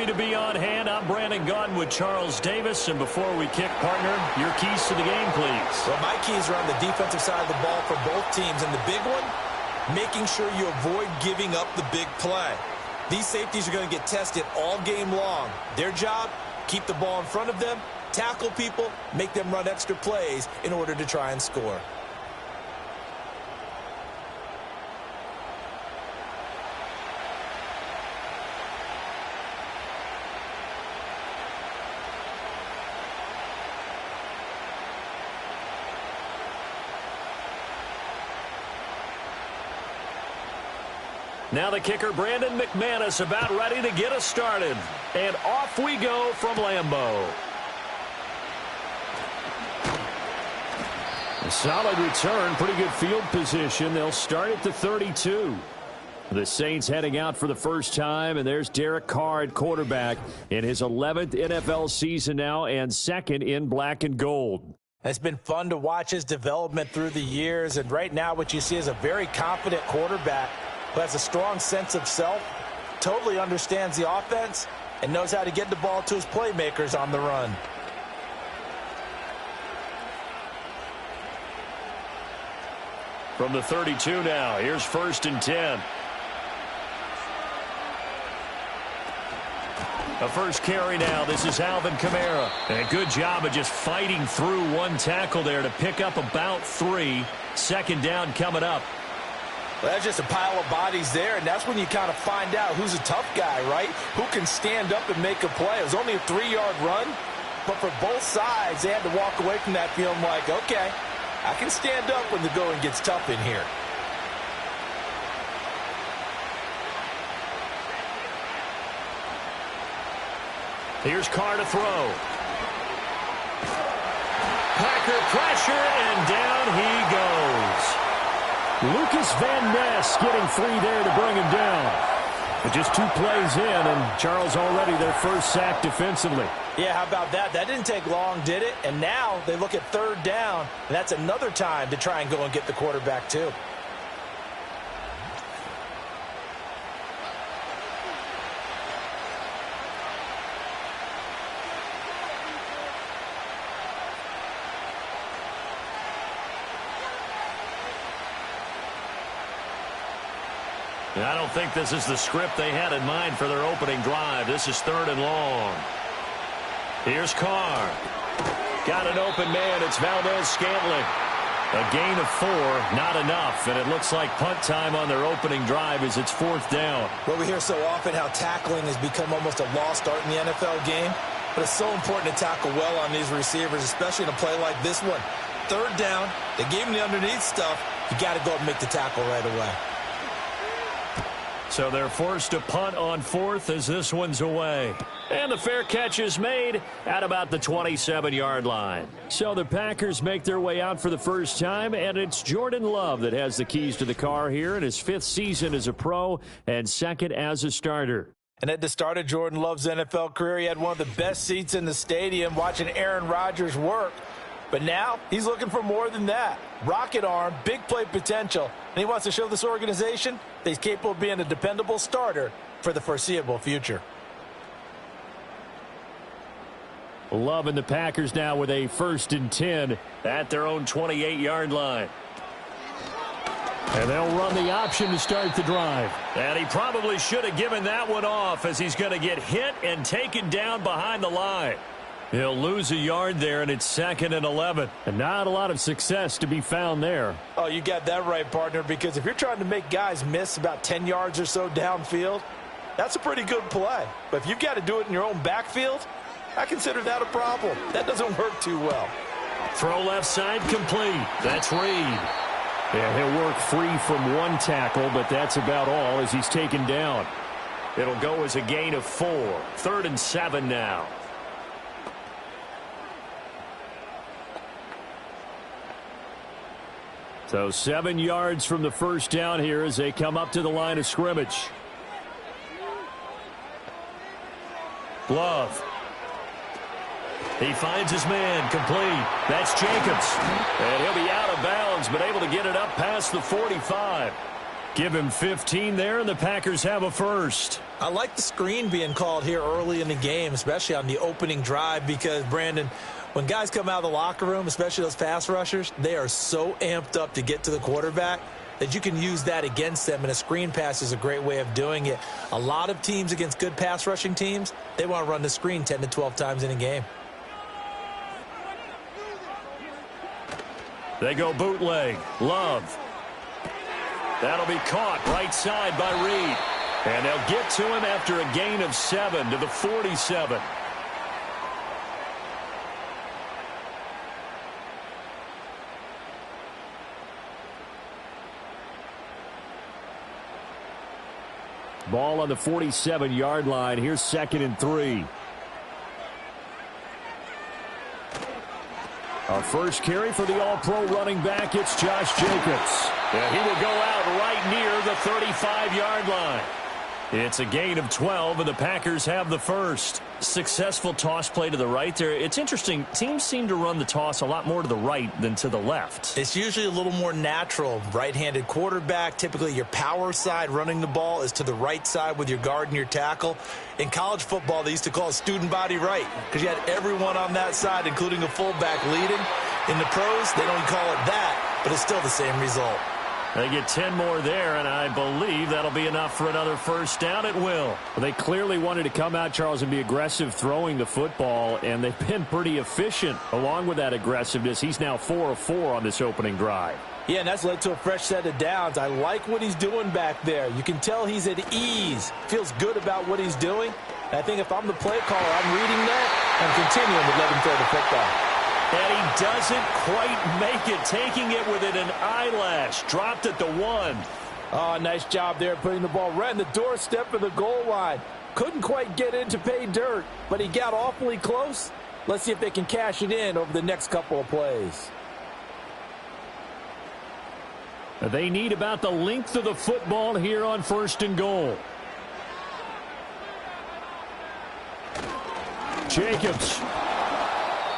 happy to be on hand. I'm Brandon Gaudin with Charles Davis. And before we kick, partner, your keys to the game, please. Well, my keys are on the defensive side of the ball for both teams. And the big one, making sure you avoid giving up the big play. These safeties are going to get tested all game long. Their job, keep the ball in front of them, tackle people, make them run extra plays in order to try and score. Now the kicker, Brandon McManus, about ready to get us started. And off we go from Lambeau. A solid return, pretty good field position. They'll start at the 32. The Saints heading out for the first time, and there's Derek Carr at quarterback in his 11th NFL season now and second in black and gold. It's been fun to watch his development through the years, and right now what you see is a very confident quarterback who has a strong sense of self, totally understands the offense, and knows how to get the ball to his playmakers on the run. From the 32 now, here's 1st and 10. A first carry now. This is Alvin Kamara. And a good job of just fighting through one tackle there to pick up about 3. Second down coming up. Well, that's just a pile of bodies there, and that's when you kind of find out who's a tough guy, right? Who can stand up and make a play. It was only a 3-yard run, but for both sides, they had to walk away from that feeling like, okay, I can stand up when the going gets tough in here. Here's Carr to throw. Packer pressure, and down he goes. Lucas Van Ness getting free there to bring him down. But just 2 plays in, and Charles already their first sack defensively. Yeah, how about that? That didn't take long, did it? And now they look at 3rd down, and that's another time to try and go and get the quarterback too. I don't think this is the script they had in mind for their opening drive. This is 3rd and long. Here's Carr. Got an open man. It's Valdez-Scantling. A gain of 4, not enough. And it looks like punt time on their opening drive as it's 4th down. Well, we hear so often how tackling has become almost a lost art in the NFL game. But it's so important to tackle well on these receivers, especially in a play like this one. 3rd down. They gave him the underneath stuff. You got to go and make the tackle right away. So they're forced to punt on 4th as this one's away. And the fair catch is made at about the 27-yard line. So the Packers make their way out for the first time, and it's Jordan Love that has the keys to the car here in his 5th season as a pro and 2nd as a starter. And at the start of Jordan Love's NFL career, he had one of the best seats in the stadium watching Aaron Rodgers work. But now he's looking for more than that. Rocket arm, big play potential, and he wants to show this organization that he's capable of being a dependable starter for the foreseeable future. Love and the Packers now with a 1st and 10 at their own 28-yard line. And they'll run the option to start the drive. And he probably should have given that one off as he's going to get hit and taken down behind the line. He'll lose a yard there, and it's 2nd and 11. And not a lot of success to be found there. Oh, you got that right, partner, because if you're trying to make guys miss about 10 yards or so downfield, that's a pretty good play. But if you've got to do it in your own backfield, I consider that a problem. That doesn't work too well. Throw left side complete. That's Reed. Yeah, he'll work free from one tackle, but that's about all as he's taken down. It'll go as a gain of 4. 3rd and 7 now. So 7 yards from the first down here as they come up to the line of scrimmage. Love. He finds his man complete. That's Jacobs. And he'll be out of bounds, but able to get it up past the 45. Give him 15 there, and the Packers have a first. I like the screen being called here early in the game, especially on the opening drive, because, Brandon, when guys come out of the locker room, especially those pass rushers, they are so amped up to get to the quarterback that you can use that against them, and a screen pass is a great way of doing it. A lot of teams against good pass rushing teams, they want to run the screen 10 to 12 times in a game. They go bootleg. Love. That'll be caught right side by Reed. And they'll get to him after a gain of 7 to the 47. Ball on the 47-yard line. Here's 2nd and 3. Our first carry for the All-Pro running back, it's Josh Jacobs. And he will go out right near the 35-yard line. It's a gain of 12, and the Packers have the first. Successful toss play to the right there. It's interesting. Teams seem to run the toss a lot more to the right than to the left. It's usually a little more natural. Right-handed quarterback, typically your power side running the ball is to the right side with your guard and your tackle. In college football, they used to call it student body right because you had everyone on that side, including a fullback leading. In the pros, they don't call it that, but it's still the same result. They get 10 more there, and I believe that'll be enough for another first down. It will. Well, they clearly wanted to come out, Charles, and be aggressive throwing the football, and they've been pretty efficient along with that aggressiveness. He's now 4 of 4 on this opening drive. Yeah, and that's led to a fresh set of downs. I like what he's doing back there. You can tell he's at ease. Feels good about what he's doing. And I think if I'm the play caller, I'm reading that and continuing to let him throw the football. And he doesn't quite make it, taking it within an eyelash. Dropped at the 1. Oh, nice job there putting the ball right in the doorstep of the goal line. Couldn't quite get in to pay dirt, but he got awfully close. Let's see if they can cash it in over the next couple of plays. They need about the length of the football here on 1st and goal. Jacobs.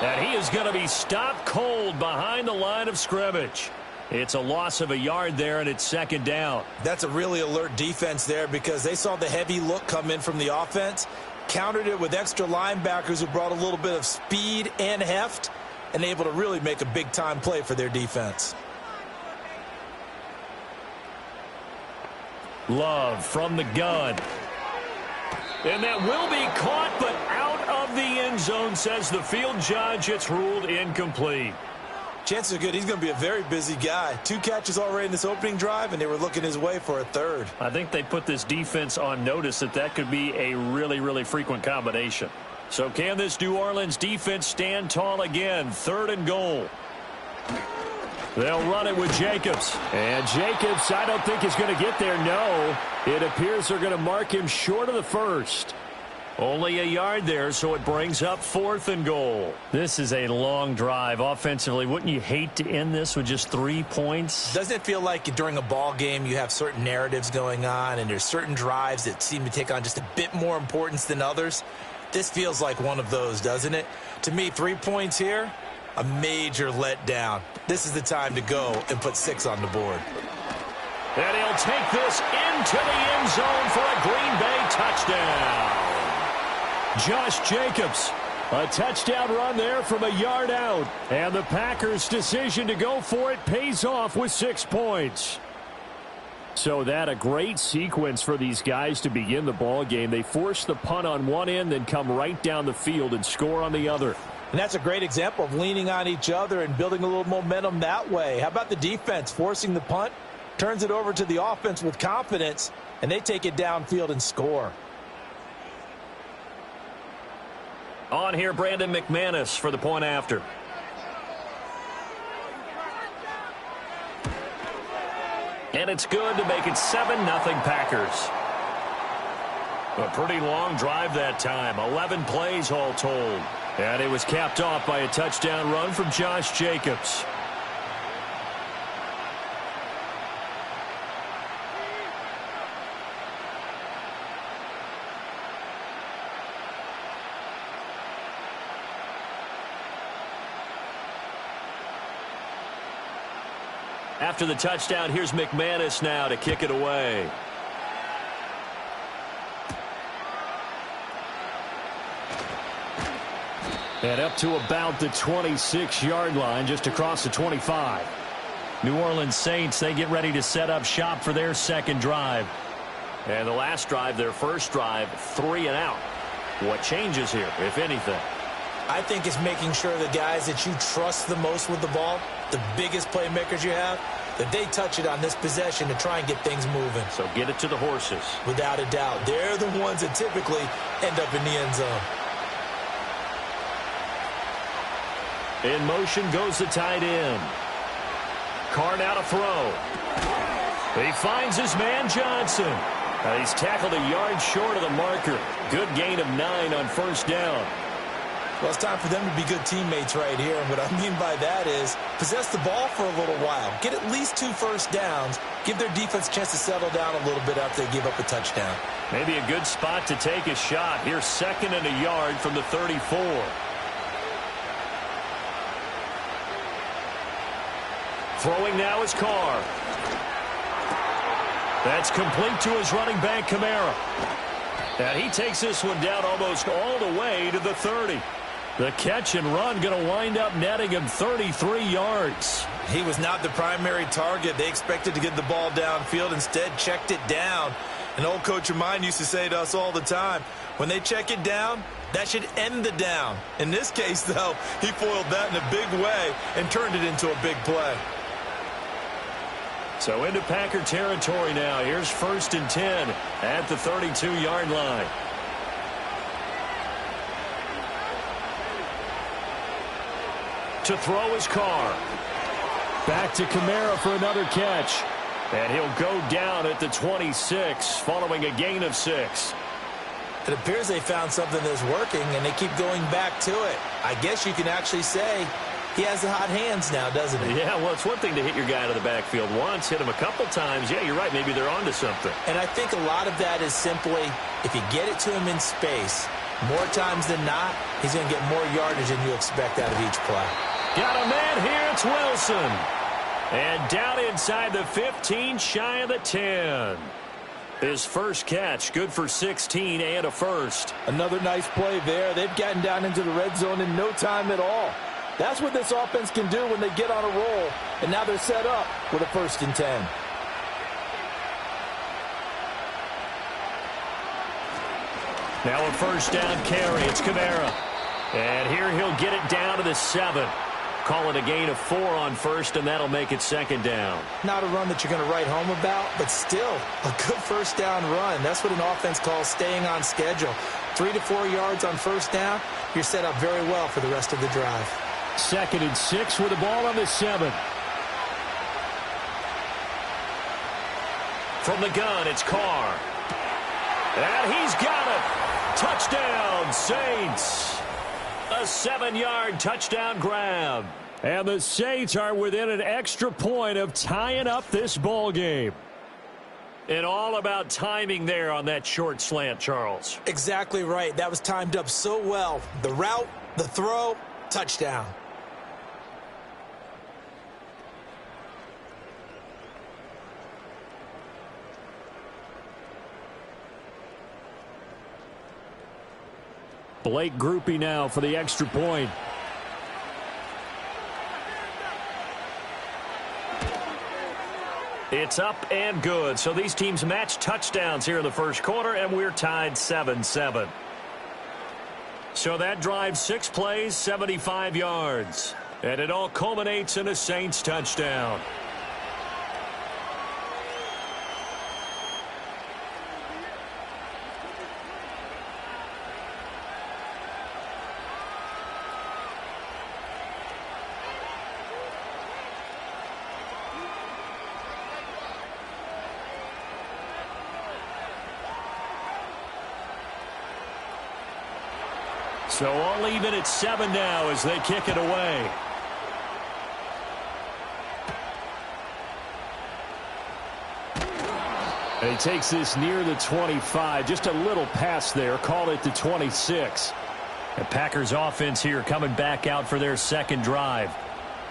And he is going to be stopped cold behind the line of scrimmage. It's a loss of a yard there, and it's 2nd down. That's a really alert defense there because they saw the heavy look come in from the offense, countered it with extra linebackers who brought a little bit of speed and heft, and able to really make a big-time play for their defense. Love from the gun. And that will be caught, but out of the end zone, says the field judge. It's ruled incomplete. Chances are good he's going to be a very busy guy. 2 catches already in this opening drive, and they were looking his way for a 3rd. I think they put this defense on notice that could be a really, really frequent combination. So can this New Orleans defense stand tall again? 3rd and goal. They'll run it with Jacobs. And Jacobs, I don't think is going to get there. No, it appears they're going to mark him short of the first. Only a yard there, so it brings up 4th and goal. This is a long drive offensively. Wouldn't you hate to end this with just 3 points? Doesn't it feel like during a ball game you have certain narratives going on and there's certain drives that seem to take on just a bit more importance than others? This feels like one of those, doesn't it? To me, 3 points here, a major letdown. This is the time to go and put 6 on the board. And he'll take this into the end zone for a Green Bay touchdown. Josh Jacobs, a touchdown run there from a yard out. And the Packers' decision to go for it pays off with 6 points. So that a great sequence for these guys to begin the ball game. They force the punt on one end, then come right down the field and score on the other. And that's a great example of leaning on each other and building a little momentum that way. How about the defense forcing the punt, turns it over to the offense with confidence, and they take it downfield and score. On here, Brandon McManus for the point after. And it's good to make it 7-0 Packers. A pretty long drive that time. 11 plays all told. And it was capped off by a touchdown run from Josh Jacobs. After the touchdown, here's McManus now to kick it away. And up to about the 26-yard line, just across the 25. New Orleans Saints, they get ready to set up shop for their second drive. And the last drive, their first drive, 3 and out. What changes here, if anything? I think it's making sure the guys that you trust the most with the ball, the biggest playmakers you have, that they touch it on this possession to try and get things moving. So get it to the horses. Without a doubt. They're the ones that typically end up in the end zone. In motion goes the tight end. Carr now to throw. He finds his man Johnson. He's tackled a yard short of the marker. Good gain of 9 on first down. Well, it's time for them to be good teammates right here. And what I mean by that is possess the ball for a little while. Get at least 2 first downs. Give their defense a chance to settle down a little bit after they give up a touchdown. Maybe a good spot to take a shot. Here's 2nd and a yard from the 34. Throwing now is Carr. That's complete to his running back, Kamara. And he takes this one down almost all the way to the 30. The catch and run going to wind up netting him 33 yards. He was not the primary target. They expected to get the ball downfield. Instead, checked it down. An old coach of mine used to say to us all the time, when they check it down, that should end the down. In this case, though, he foiled that in a big way and turned it into a big play. So into Packer territory now. Here's 1st and 10 at the 32-yard line. To throw is Carr. Back to Kamara for another catch. And he'll go down at the 26 following a gain of 6. It appears they found something that's working, and they keep going back to it. I guess you can actually say he has the hot hands now, doesn't he? Yeah, well, it's one thing to hit your guy out of the backfield once, hit him a couple times. Yeah, you're right. Maybe they're onto something. And I think a lot of that is simply if you get it to him in space, more times than not, he's going to get more yardage than you expect out of each play. Got a man here. It's Wilson. And down inside the 15, shy of the 10. His first catch, good for 16 and a first. Another nice play there. They've gotten down into the red zone in no time at all. That's what this offense can do when they get on a roll. And now they're set up with a 1st and 10. Now a first down carry. It's Kamara. And here he'll get it down to the 7. Call it a gain of 4 on first, and that'll make it 2nd down. Not a run that you're going to write home about, but still a good first down run. That's what an offense calls staying on schedule. 3 to 4 yards on first down. You're set up very well for the rest of the drive. 2nd and 6 with the ball on the 7. From the gun, it's Carr. And he's got it. Touchdown, Saints. A 7-yard touchdown grab. And the Saints are within an extra point of tying up this ball game. And all about timing there on that short slant, Charles. Exactly right. That was timed up so well. The route, the throw, touchdown. Blake Groupie now for the extra point. It's up and good. So these teams match touchdowns here in the first quarter, and we're tied 7-7. So that drives 6 plays, 75 yards. And it all culminates in a Saints touchdown. So all even at 7 now as they kick it away. And he takes this near the 25. Just a little pass there. Call it the 26. The Packers offense here coming back out for their second drive.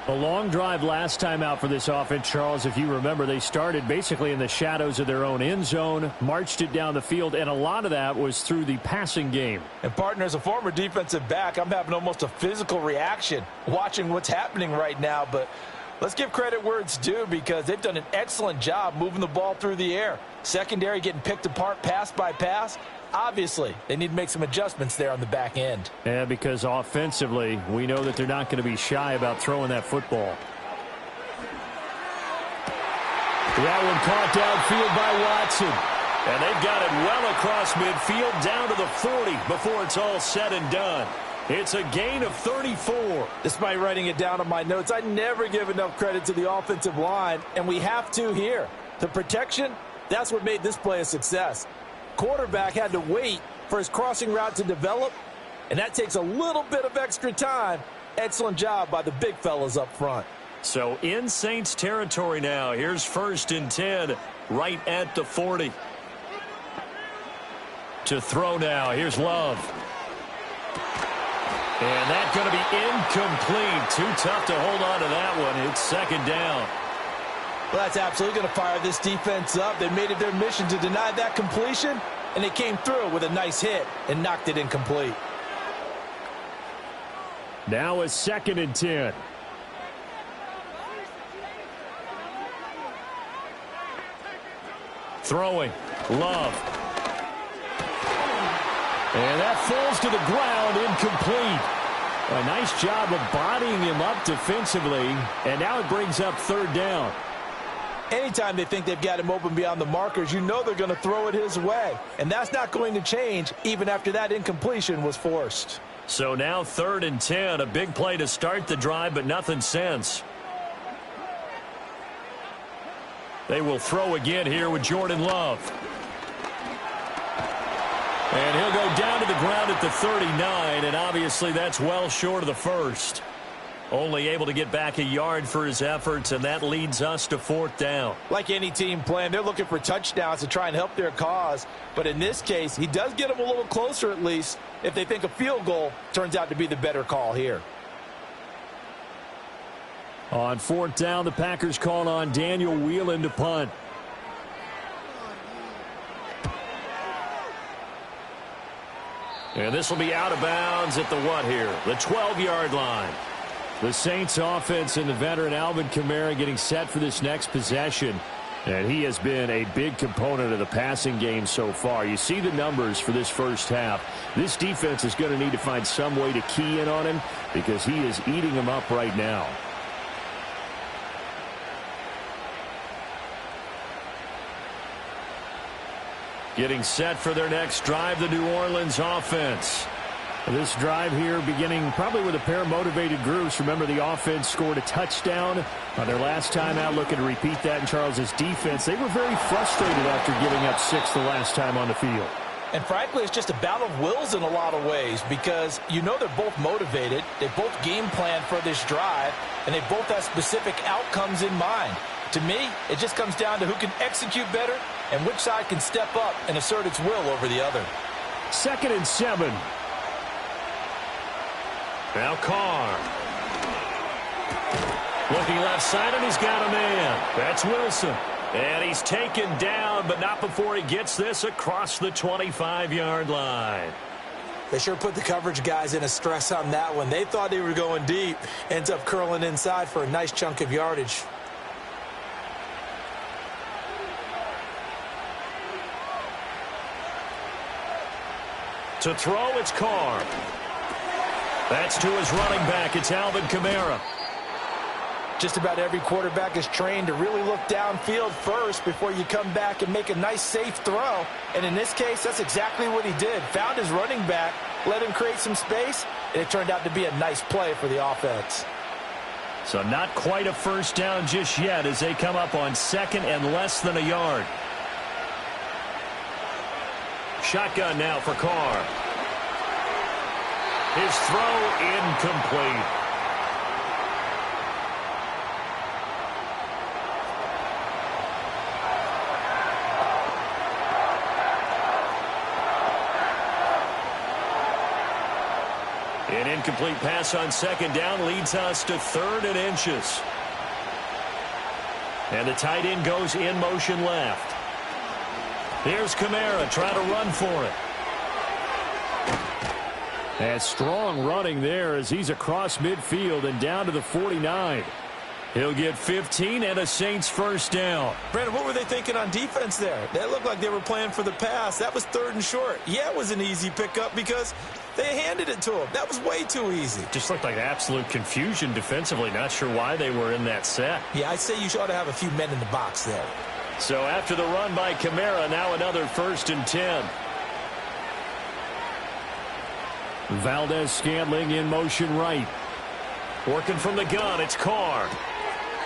A long drive last time out for this offense, Charles. If you remember, they started basically in the shadows of their own end zone, marched it down the field, and a lot of that was through the passing game. And, partner, as a former defensive back, I'm having almost a physical reaction watching what's happening right now. But let's give credit where it's due, because they've done an excellent job moving the ball through the air. Secondary getting picked apart pass by pass. Obviously, they need to make some adjustments there on the back end. Yeah, because offensively, we know that they're not going to be shy about throwing that football. That one caught downfield by Watson. And they've got it well across midfield down to the 40 before it's all said and done. It's a gain of 34. Despite writing it down on my notes, I never give enough credit to the offensive line, and we have to here. The protection, that's what made this play a success. Quarterback had to wait for his crossing route to develop, and that takes a little bit of extra time. Excellent job by the big fellas up front. So in Saints territory now. Here's 1st and 10 right at the 40. To throw now. Here's Love. And that's going to be incomplete. Too tough to hold on to that one. It's 2nd down. Well, that's absolutely going to fire this defense up. They made it their mission to deny that completion, and they came through with a nice hit and knocked it incomplete. Now it's 2nd and 10. Throwing. Love. And that falls to the ground, incomplete. A nice job of bodying him up defensively, and now it brings up 3rd down. Anytime they think they've got him open beyond the markers, you know they're going to throw it his way. And that's not going to change even after that incompletion was forced. So now 3rd and 10, a big play to start the drive, but nothing since. They will throw again here with Jordan Love. And he'll go down to the ground at the 39, and obviously that's well short of the first. Only able to get back a yard for his efforts, and that leads us to 4th down. Like any team playing, they're looking for touchdowns to try and help their cause. But in this case, he does get them a little closer at least if they think a field goal turns out to be the better call here. On 4th down, the Packers call on Daniel Whelan to punt. And this will be out of bounds at the what here? The 12-yard line. The Saints offense and the veteran Alvin Kamara getting set for this next possession. And he has been a big component of the passing game so far. You see the numbers for this first half. This defense is going to need to find some way to key in on him because he is eating him up right now. Getting set for their next drive, the New Orleans offense. This drive here beginning probably with a pair of motivated groups. Remember, the offense scored a touchdown on their last time out, looking to repeat that in Charles's defense. They were very frustrated after giving up 6 the last time on the field. And frankly, it's just a battle of wills in a lot of ways because you know they're both motivated. They both game plan for this drive, and they both have specific outcomes in mind. To me, it just comes down to who can execute better and which side can step up and assert its will over the other. 2nd and 7. Now Carr. Looking left side, and he's got a man. That's Wilson. And he's taken down, but not before he gets this across the 25-yard line. They sure put the coverage guys in a stress on that one. They thought they were going deep. Ends up curling inside for a nice chunk of yardage. To throw, it's Carr. That's to his running back. It's Alvin Kamara. Just about every quarterback is trained to really look downfield first before you come back and make a nice, safe throw. And in this case, that's exactly what he did. Found his running back, let him create some space, and it turned out to be a nice play for the offense. So not quite a first down just yet as they come up on 2nd and less than a yard. Shotgun now for Carr. His throw incomplete. An incomplete pass on second down leads us to 3rd and inches. And the tight end goes in motion left. Here's Kamara trying to run for it. And strong running there as he's across midfield and down to the 49. He'll get 15 and a Saints first down. Brandon, what were they thinking on defense there? That looked like they were playing for the pass. That was 3rd and short. Yeah, it was an easy pickup because they handed it to him. That was way too easy. Just looked like absolute confusion defensively. Not sure why they were in that set. Yeah, I'd say you ought to have a few men in the box there. So after the run by Kamara, now another 1st and 10. Valdez-Scantling in motion right. Working from the gun, it's Carr.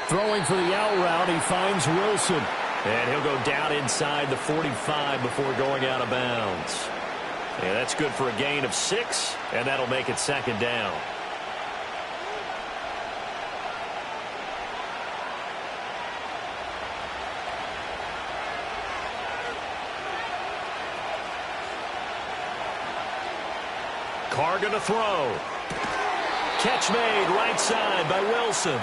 Throwing for the out route, he finds Wilson. And he'll go down inside the 45 before going out of bounds. And that's good for a gain of 6, and that'll make it 2nd down. Carr going to throw. Catch made right side by Wilson.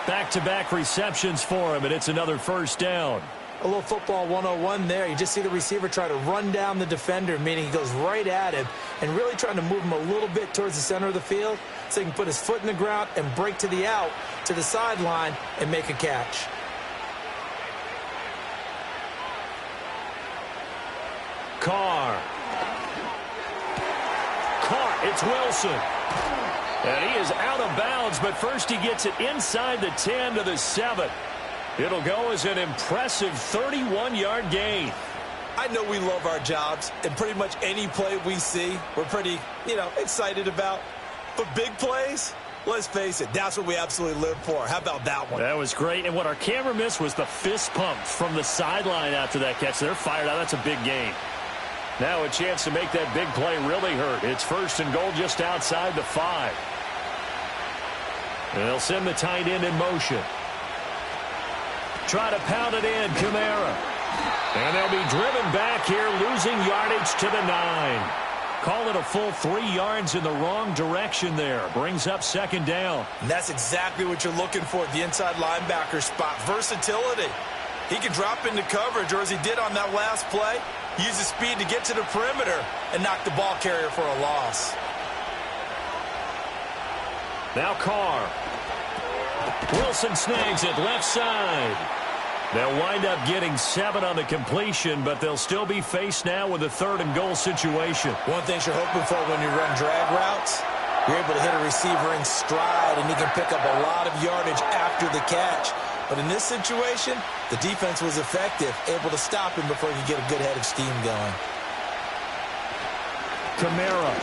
Back-to-back receptions for him, and it's another 1st down. A little football 101 there. You just see the receiver try to run down the defender, meaning he goes right at him and really trying to move him a little bit towards the center of the field so he can put his foot in the ground and break to the out, to the sideline, and make a catch. Carr, it's Wilson. And he is out of bounds, but first he gets it inside the 10 to the 7. It'll go as an impressive 31-yard gain. I know we love our jobs, and pretty much any play we see, we're pretty, excited about. But big plays, let's face it, that's what we absolutely live for. How about that one? That was great, and what our camera missed was the fist pump from the sideline after that catch. They're fired out. That's a big gain. Now a chance to make that big play really hurt. It's 1st and goal just outside the 5. And they'll send the tight end in motion. Try to pound it in, Kamara. And they'll be driven back here, losing yardage to the 9. Call it a full 3 yards in the wrong direction there. Brings up 2nd down. And that's exactly what you're looking for at the inside linebacker spot. Versatility. He can drop into coverage, or as he did on that last play, use his speed to get to the perimeter and knock the ball carrier for a loss. Now Carr. Wilson snags it left side. They'll wind up getting 7 on the completion, but they'll still be faced now with a 3rd and goal situation. One thing you're hoping for when you run drag routes, you're able to hit a receiver in stride, and he can pick up a lot of yardage after the catch. But in this situation, the defense was effective, able to stop him before he could get a good head of steam going. Kamara.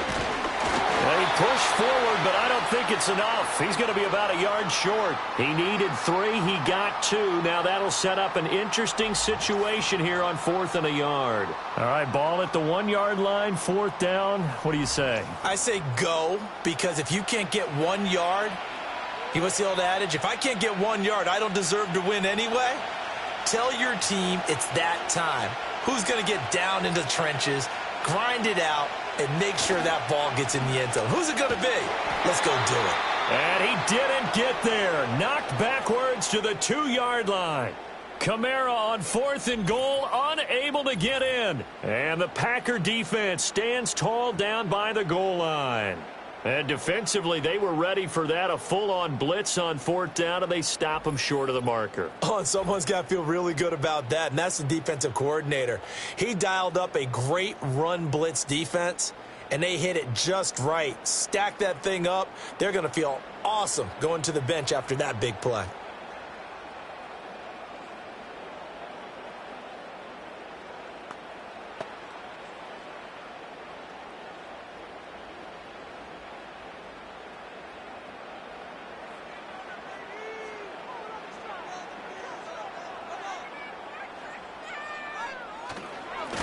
They push forward, but I don't think it's enough. He's going to be about a yard short. He needed 3. He got 2. Now that'll set up an interesting situation here on 4th and a yard. All right, ball at the 1-yard line, 4th down. What do you say? I say go, because if you can't get 1 yard, what's the old adage? If I can't get 1 yard, I don't deserve to win anyway. Tell your team it's that time. Who's going to get down into the trenches, grind it out, and make sure that ball gets in the end zone? Who's it going to be? Let's go do it. And he didn't get there. Knocked backwards to the 2-yard line. Kamara on 4th and goal, unable to get in. And the Packer defense stands tall down by the goal line. And defensively, they were ready for that, a full-on blitz on 4th down, and they stop them short of the marker. Oh, and someone's got to feel really good about that, and that's the defensive coordinator. He dialed up a great run blitz defense, and they hit it just right. Stack that thing up. They're going to feel awesome going to the bench after that big play.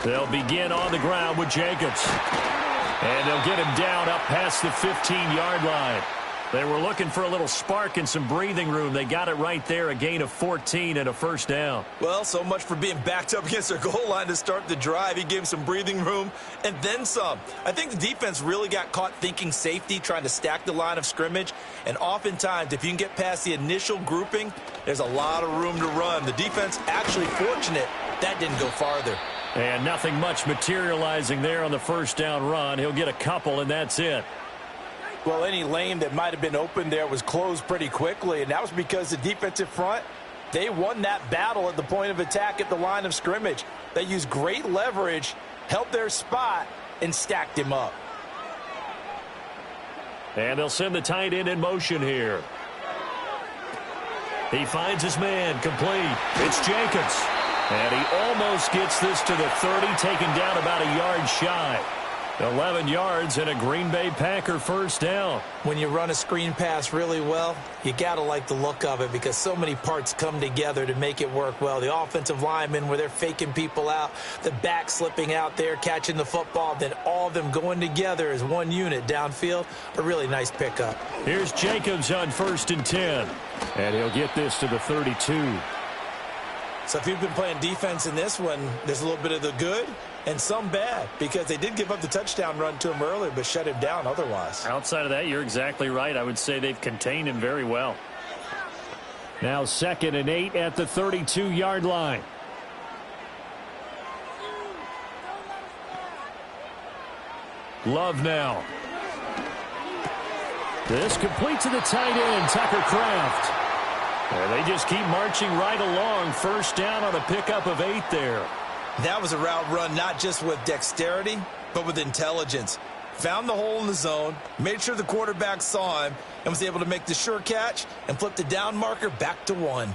They'll begin on the ground with Jacobs. And they'll get him down up past the 15-yard line. They were looking for a little spark and some breathing room. They got it right there, a gain of 14 and a first down. Well, so much for being backed up against their goal line to start the drive. He gave them some breathing room and then some. I think the defense really got caught thinking safety, trying to stack the line of scrimmage. And oftentimes, if you can get past the initial grouping, there's a lot of room to run. The defense actually fortunate that didn't go farther. And nothing much materializing there on the first down run. He'll get a couple, and that's it. Well, any lane that might have been open there was closed pretty quickly, and that was because the defensive front, they won that battle at the point of attack at the line of scrimmage. They used great leverage, held their spot, and stacked him up. And they'll send the tight end in motion here. He finds his man, complete. It's Jacobs. And he almost gets this to the 30, taken down about a yard shy. 11 yards and a Green Bay Packer first down. When you run a screen pass really well, you got to like the look of it because so many parts come together to make it work well. The offensive linemen where they're faking people out, the back slipping out there, catching the football, then all of them going together as one unit downfield. A really nice pickup. Here's Jacobs on 1st and 10. And he'll get this to the 32. So if you've been playing defense in this one, there's a little bit of the good and some bad because they did give up the touchdown run to him earlier but shut him down otherwise. Outside of that, you're exactly right. I would say they've contained him very well. Now 2nd and 8 at the 32-yard line. Love now. This complete to the tight end, Tucker Kraft. And they just keep marching right along. First down on a pickup of 8 there. That was a route run not just with dexterity, but with intelligence. Found the hole in the zone, made sure the quarterback saw him, and was able to make the sure catch and flip the down marker back to 1.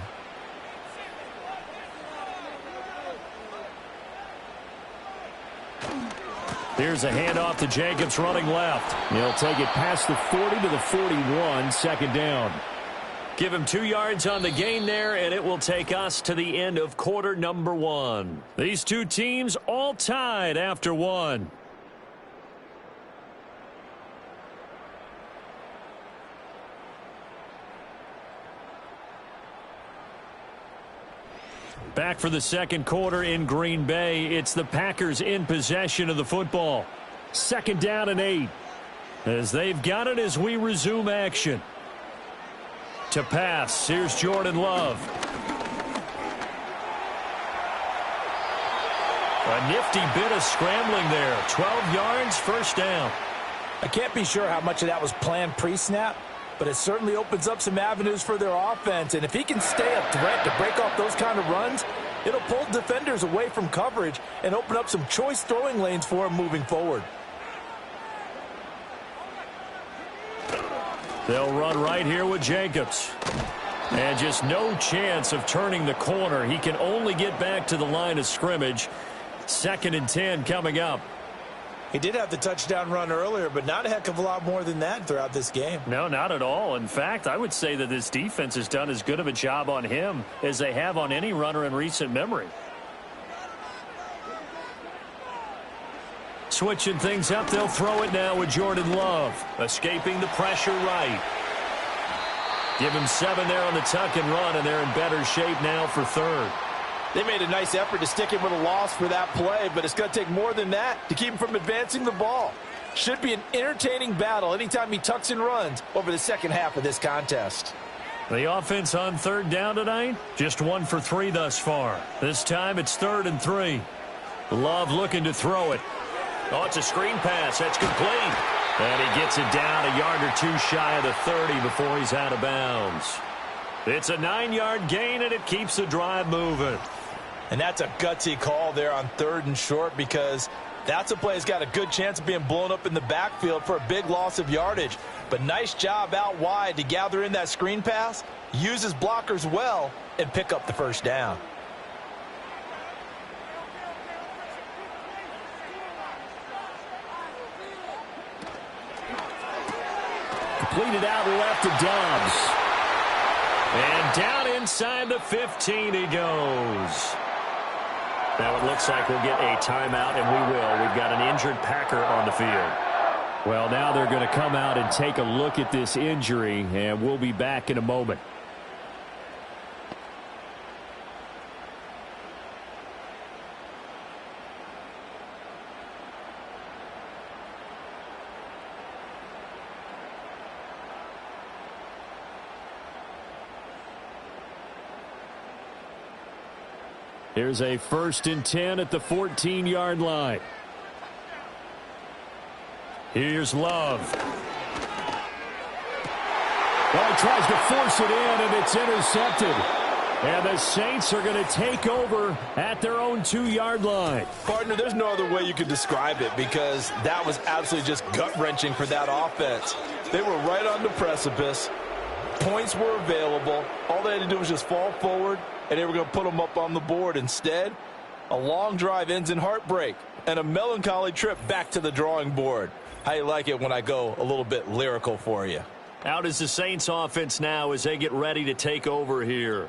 Here's a handoff to Jacobs running left. He'll take it past the 40 to the 41, second down. Give him 2 yards on the gain there, and it will take us to the end of quarter number 1. These two teams all tied after 1. Back for the second quarter in Green Bay. It's the Packers in possession of the football. 2nd down and 8. As they've got it as we resume action. To pass, here's Jordan Love. A nifty bit of scrambling there. 12 yards, first down. I can't be sure how much of that was planned pre-snap, but it certainly opens up some avenues for their offense. And if he can stay a threat to break off those kind of runs, it'll pull defenders away from coverage and open up some choice throwing lanes for him moving forward. They'll run right here with Jacobs. And just no chance of turning the corner. He can only get back to the line of scrimmage. 2nd and 10 coming up. He did have the touchdown run earlier, but not a heck of a lot more than that throughout this game. No, not at all. In fact, I would say that this defense has done as good of a job on him as they have on any runner in recent memory. Switching things up, they'll throw it now with Jordan Love. Escaping the pressure right. Give him 7 there on the tuck and run, and they're in better shape now for 3rd. They made a nice effort to stick him with a loss for that play, but it's going to take more than that to keep him from advancing the ball. Should be an entertaining battle anytime he tucks and runs over the second half of this contest. The offense on 3rd down tonight, just 1 for 3 thus far. This time it's 3rd and 3. Love looking to throw it. Oh, it's a screen pass. That's complete. And he gets it down a yard or 2 shy of the 30 before he's out of bounds. It's a 9-yard gain, and it keeps the drive moving. And that's a gutsy call there on 3rd and short because that's a play that's got a good chance of being blown up in the backfield for a big loss of yardage. But nice job out wide to gather in that screen pass, use his blockers well, and pick up the first down. Completed out left to Dobbs. And down inside the 15 he goes. Now it looks like we'll get a timeout, and we will. We've got an injured Packer on the field. Well, now they're going to come out and take a look at this injury, and we'll be back in a moment. Here's a 1st and 10 at the 14-yard line. Here's Love. Well, he tries to force it in, and it's intercepted. And the Saints are going to take over at their own 2-yard line. Partner, there's no other way you could describe it because that was absolutely just gut-wrenching for that offense. They were right on the precipice. Points were available. All they had to do was just fall forward, and they were going to put them up on the board. Instead, a long drive ends in heartbreak and a melancholy trip back to the drawing board. How you like it when I go a little bit lyrical for you? Out is the Saints offense now as they get ready to take over here.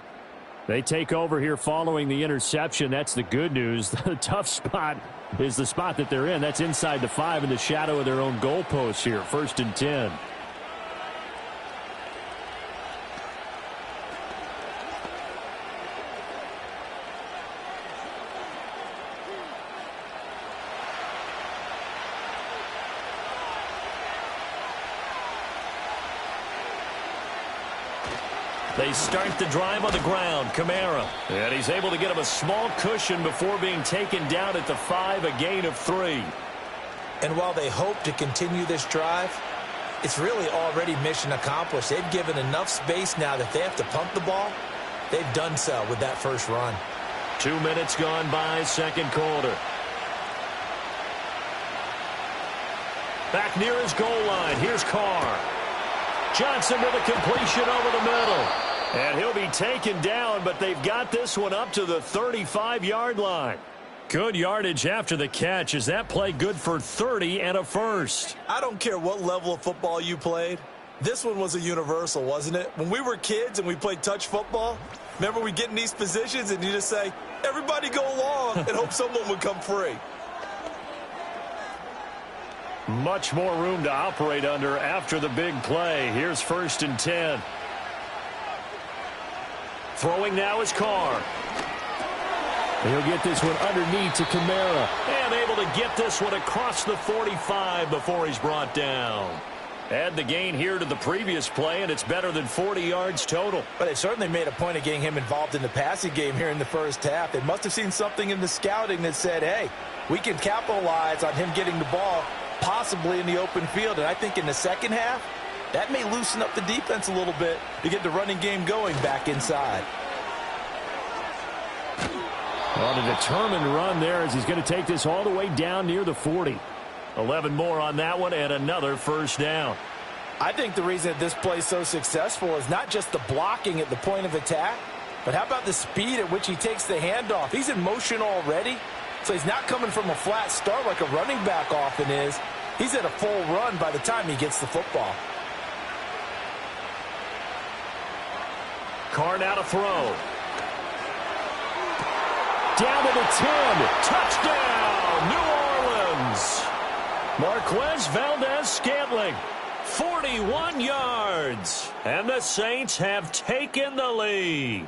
They take over here following the interception. That's the good news. The tough spot is the spot that they're in. That's inside the 5 in the shadow of their own goalpost here. 1st and 10. They start the drive on the ground. Kamara. And he's able to get him a small cushion before being taken down at the 5, a gain of 3. And while they hope to continue this drive, it's really already mission accomplished. They've given enough space now that they have to pump the ball. They've done so with that first run. 2 minutes gone by, second quarter. Back near his goal line. Here's Carr. Johnson with a completion over the middle. And he'll be taken down, but they've got this one up to the 35-yard line. Good yardage after the catch. Is that play good for 30 and a first? I don't care what level of football you played. This one was a universal, wasn't it? When we were kids and we played touch football, remember we get in these positions and you just say, everybody go along and hope someone would come free. Much more room to operate under after the big play. Here's 1st and 10. Throwing now is Carr. He'll get this one underneath to Kamara. And able to get this one across the 45 before he's brought down. Add the gain here to the previous play, and it's better than 40 yards total. But they certainly made a point of getting him involved in the passing game here in the first half. They must have seen something in the scouting that said, hey, we can capitalize on him getting the ball possibly in the open field. And I think in the second half, that may loosen up the defense a little bit to get the running game going back inside. On a determined run there as he's going to take this all the way down near the 40. 11 more on that one and another first down. I think the reason that this play is so successful is not just the blocking at the point of attack, but how about the speed at which he takes the handoff? He's in motion already, so he's not coming from a flat start like a running back often is. He's at a full run by the time he gets the football. Carr now to throw. Down to the 10. Touchdown, New Orleans. Marquez Valdez-Scantling, 41 yards. And the Saints have taken the lead.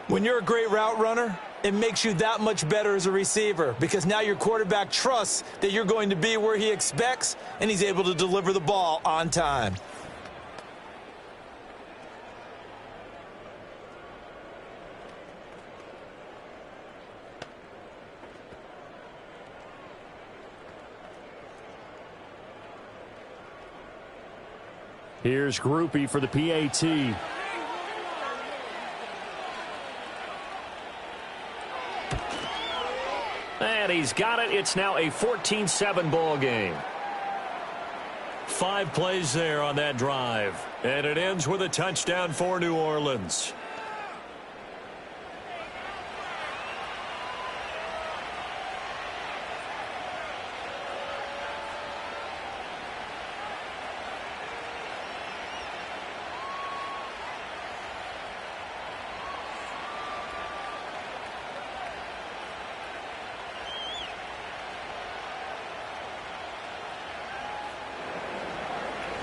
When you're a great route runner, it makes you that much better as a receiver because now your quarterback trusts that you're going to be where he expects, and he's able to deliver the ball on time. Here's Groupie for the PAT. And he's got it. It's now a 14-7 ball game. 5 plays there on that drive. And it ends with a touchdown for New Orleans.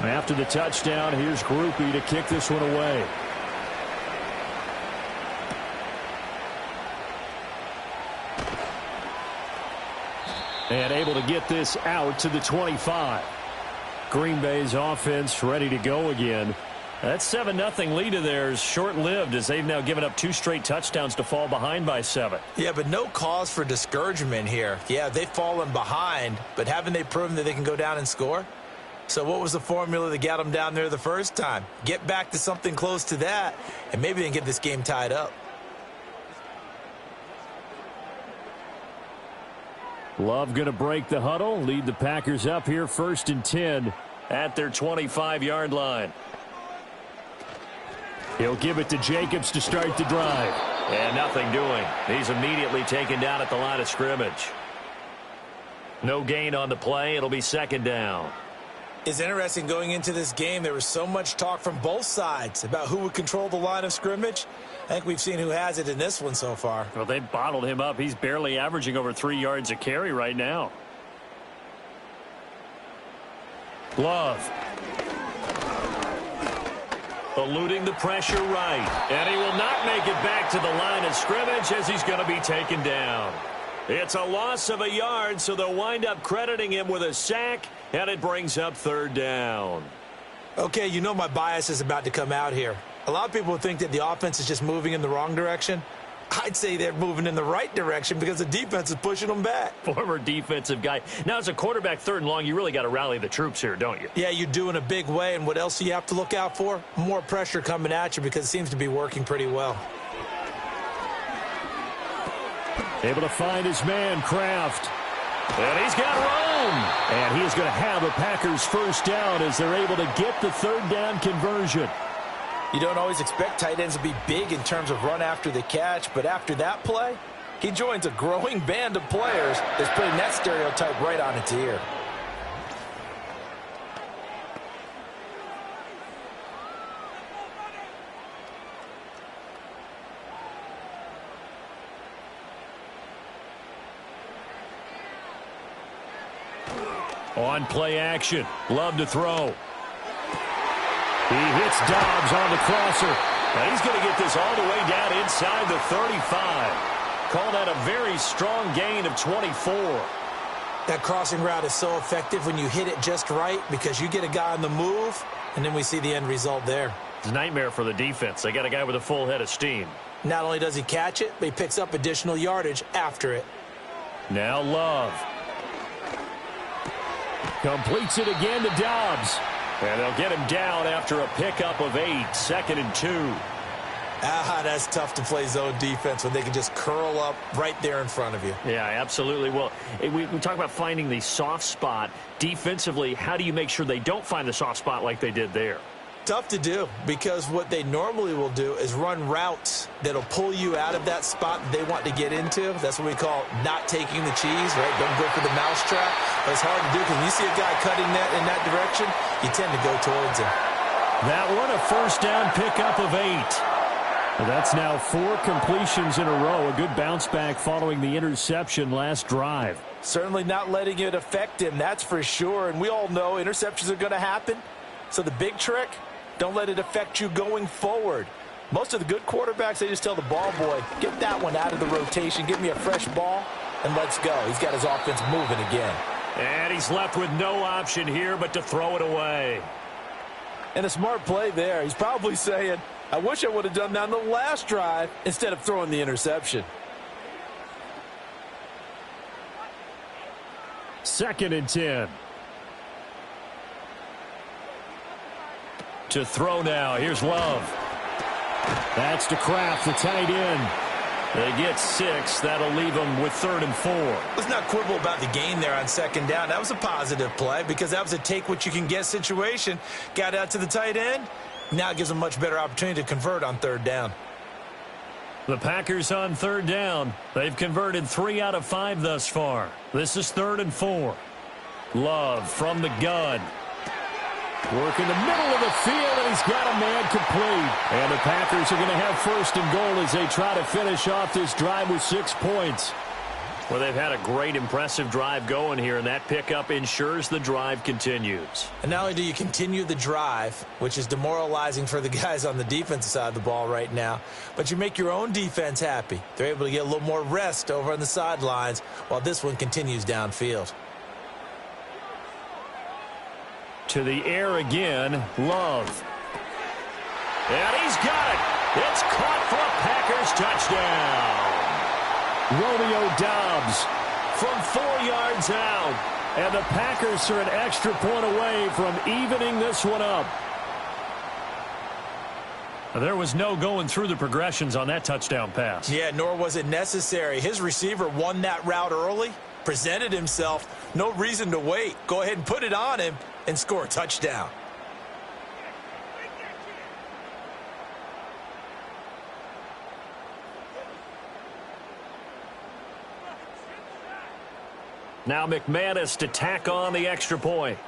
After the touchdown, here's Greenbay to kick this one away. And able to get this out to the 25. Green Bay's offense ready to go again. That 7-0 lead of theirs short-lived as they've now given up 2 straight touchdowns to fall behind by 7. Yeah, but no cause for discouragement here. Yeah, they've fallen behind, but haven't they proven that they can go down and score? So what was the formula that got them down there the first time? Get back to something close to that, and maybe they can get this game tied up. Love going to break the huddle, lead the Packers up here 1st and 10 at their 25-yard line. He'll give it to Jacobs to start the drive. And nothing doing. He's immediately taken down at the line of scrimmage. No gain on the play. It'll be 2nd down. It's interesting going into this game. There was so much talk from both sides about who would control the line of scrimmage. I think we've seen who has it in this one so far. Well, they've bottled him up. He's barely averaging over 3 yards a carry right now. Love. Eluding the pressure right. And he will not make it back to the line of scrimmage as he's going to be taken down. It's a loss of a yard, so they'll wind up crediting him with a sack, and it brings up 3rd down. Okay, you know my bias is about to come out here. A lot of people think that the offense is just moving in the wrong direction. I'd say they're moving in the right direction because the defense is pushing them back. Former defensive guy. Now, as a quarterback 3rd and long, you really got to rally the troops here, don't you? Yeah, you do in a big way, and what else do you have to look out for? More pressure coming at you because it seems to be working pretty well. Able to find his man, Kraft. And he's got room. And he is going to have a Packers 1st down as they're able to get the 3rd down conversion. You don't always expect tight ends to be big in terms of run after the catch, but after that play, he joins a growing band of players that's putting that stereotype right on its ear. On play action. Love to throw. He hits Dobbs on the crosser. And he's going to get this all the way down inside the 35. Call that a very strong gain of 24. That crossing route is so effective when you hit it just right because you get a guy on the move, and then we see the end result there. It's a nightmare for the defense. They got a guy with a full head of steam. Not only does he catch it, but he picks up additional yardage after it. Now Love. Completes it again to Dobbs. And they'll get him down after a pickup of 8, 2nd and 2. That's tough to play zone defense when they can just curl up right there in front of you. Yeah, absolutely. Well, we talk about finding the soft spot. Defensively, how do you make sure they don't find the soft spot like they did there? Tough to do because what they normally will do is run routes that'll pull you out of that spot that they want to get into. That's what we call not taking the cheese, right? Don't go for the mousetrap. But it's hard to do because when you see a guy cutting that in that direction, you tend to go towards him. That one a 1st down pickup of 8. That's now 4 completions in a row. A good bounce back following the interception last drive. Certainly not letting it affect him, that's for sure. And we all know interceptions are going to happen. So the big trick, don't let it affect you going forward. Most of the good quarterbacks, they just tell the ball boy, get that one out of the rotation, give me a fresh ball, and let's go. He's got his offense moving again. And he's left with no option here but to throw it away. And a smart play there. He's probably saying, I wish I would have done that on the last drive instead of throwing the interception. 2nd and 10. To throw now. Here's Love. That's to Kraft, the tight end. They get 6. That'll leave them with 3rd and 4. Let's not quibble about the gain there on 2nd down. That was a positive play because that was a take-what-you-can-get situation. Got out to the tight end. Now it gives them a much better opportunity to convert on 3rd down. The Packers on 3rd down. They've converted 3 out of 5 thus far. This is 3rd and 4. Love from the gun. Work in the middle of the field, and he's got a man complete. And the Packers are going to have 1st and goal as they try to finish off this drive with 6 points. Well, they've had a great, impressive drive going here, and that pickup ensures the drive continues. And not only do you continue the drive, which is demoralizing for the guys on the defensive side of the ball right now, but you make your own defense happy. They're able to get a little more rest over on the sidelines while this one continues downfield. To the air again, Love. And he's got it. It's caught for a Packers touchdown. Romeo Doubs from 4 yards out. And the Packers are an extra point away from evening this one up. There was no going through the progressions on that touchdown pass. Yeah, nor was it necessary. His receiver won that route early, presented himself. No reason to wait. Go ahead and put it on him and score a touchdown. Now McManus to tack on the extra point.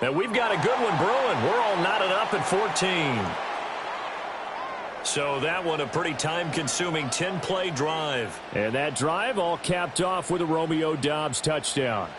And we've got a good one brewing. We're all knotted up at 14. So that one a pretty time-consuming 10-play drive. And that drive all capped off with a Romeo Doubs touchdown.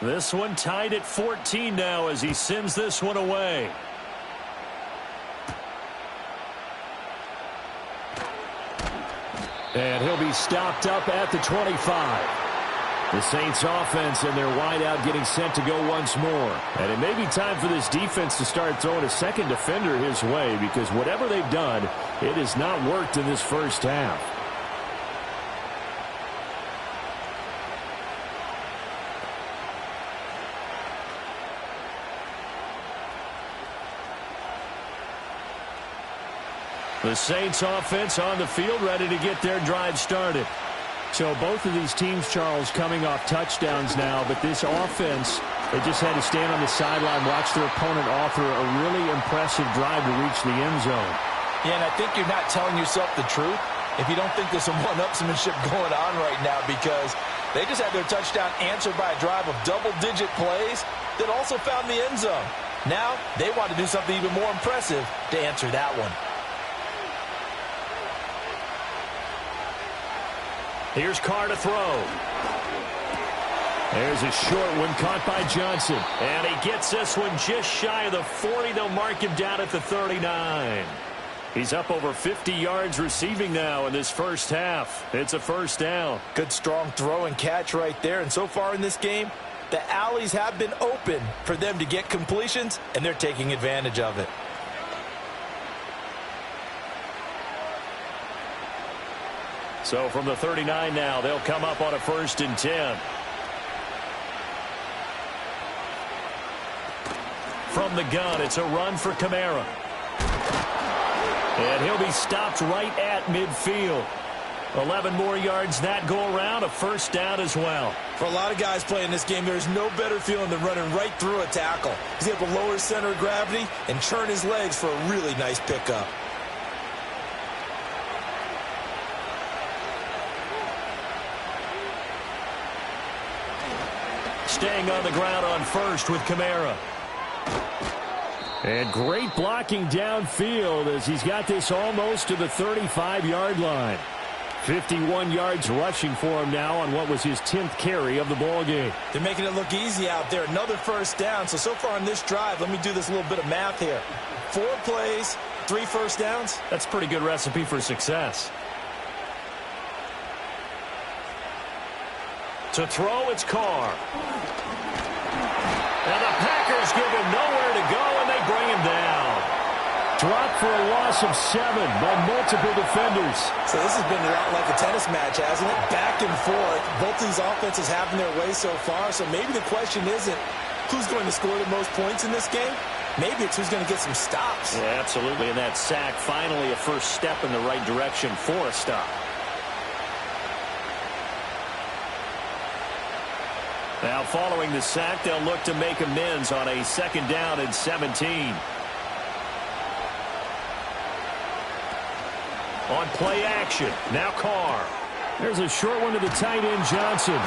This one tied at 14 now as he sends this one away. And he'll be stopped up at the 25. The Saints offense and their wideout getting sent to go once more. And it may be time for this defense to start throwing a second defender his way, because whatever they've done, it has not worked in this first half. The Saints offense on the field ready to get their drive started. So both of these teams, Charles, coming off touchdowns now, but this offense, they just had to stand on the sideline, watch their opponent author a really impressive drive to reach the end zone. Yeah, and I think you're not telling yourself the truth if you don't think there's some one-upsmanship going on right now, because they just had their touchdown answered by a drive of double-digit plays that also found the end zone. Now they want to do something even more impressive to answer that one. Here's Carr to throw. There's a short one caught by Johnson. And he gets this one just shy of the 40. They'll mark him down at the 39. He's up over 50 yards receiving now in this first half. It's a first down. Good strong throw and catch right there. And so far in this game, the alleys have been open for them to get completions, and they're taking advantage of it. So from the 39 now, they'll come up on a 1st and 10. From the gun, it's a run for Kamara. And he'll be stopped right at midfield. 11 more yards that go around, a first down as well. For a lot of guys playing this game, there's no better feeling than running right through a tackle. He's able to lower his center of gravity and churn his legs for a really nice pickup. Staying on the ground on first with Kamara. And great blocking downfield as he's got this almost to the 35-yard line. 51 yards rushing for him now on what was his 10th carry of the ball game. They're making it look easy out there. Another first down. So far on this drive, let me do this little bit of math here. 4 plays, 3 first downs. That's a pretty good recipe for success. To throw, it's Carr. And the Packers give him nowhere to go, and they bring him down. Dropped for a loss of 7 by multiple defenders. So this has been a lot like a tennis match, hasn't it? Back and forth. Both these offenses having their way so far. So maybe the question isn't who's going to score the most points in this game. Maybe it's who's going to get some stops. Yeah, absolutely. And that sack, finally a first step in the right direction for a stop. Now following the sack, they'll look to make amends on a 2nd down and 17. On play action, now Carr. There's a short one to the tight end, Johnson.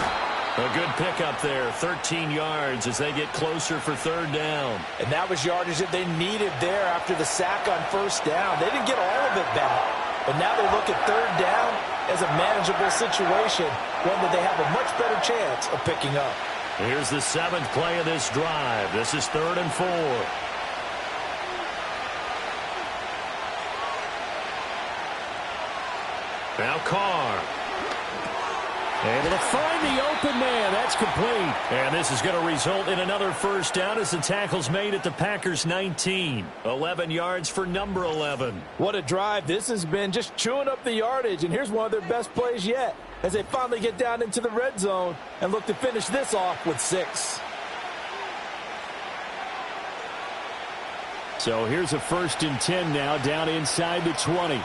A good pickup there, 13 yards as they get closer for 3rd down. And that was yardage that they needed there after the sack on 1st down. They didn't get all of it back, but now they look at 3rd down as a manageable situation, one that they have a much better chance of picking up. Here's the 7th play of this drive. This is 3rd and 4. Now Carr. Able to find the open man. That's complete. And this is going to result in another 1st down as the tackle's made at the Packers' 19. 11 yards for number 11. What a drive this has been, just chewing up the yardage. And here's one of their best plays yet as they finally get down into the red zone and look to finish this off with 6. So here's a 1st and 10 now down inside the 20.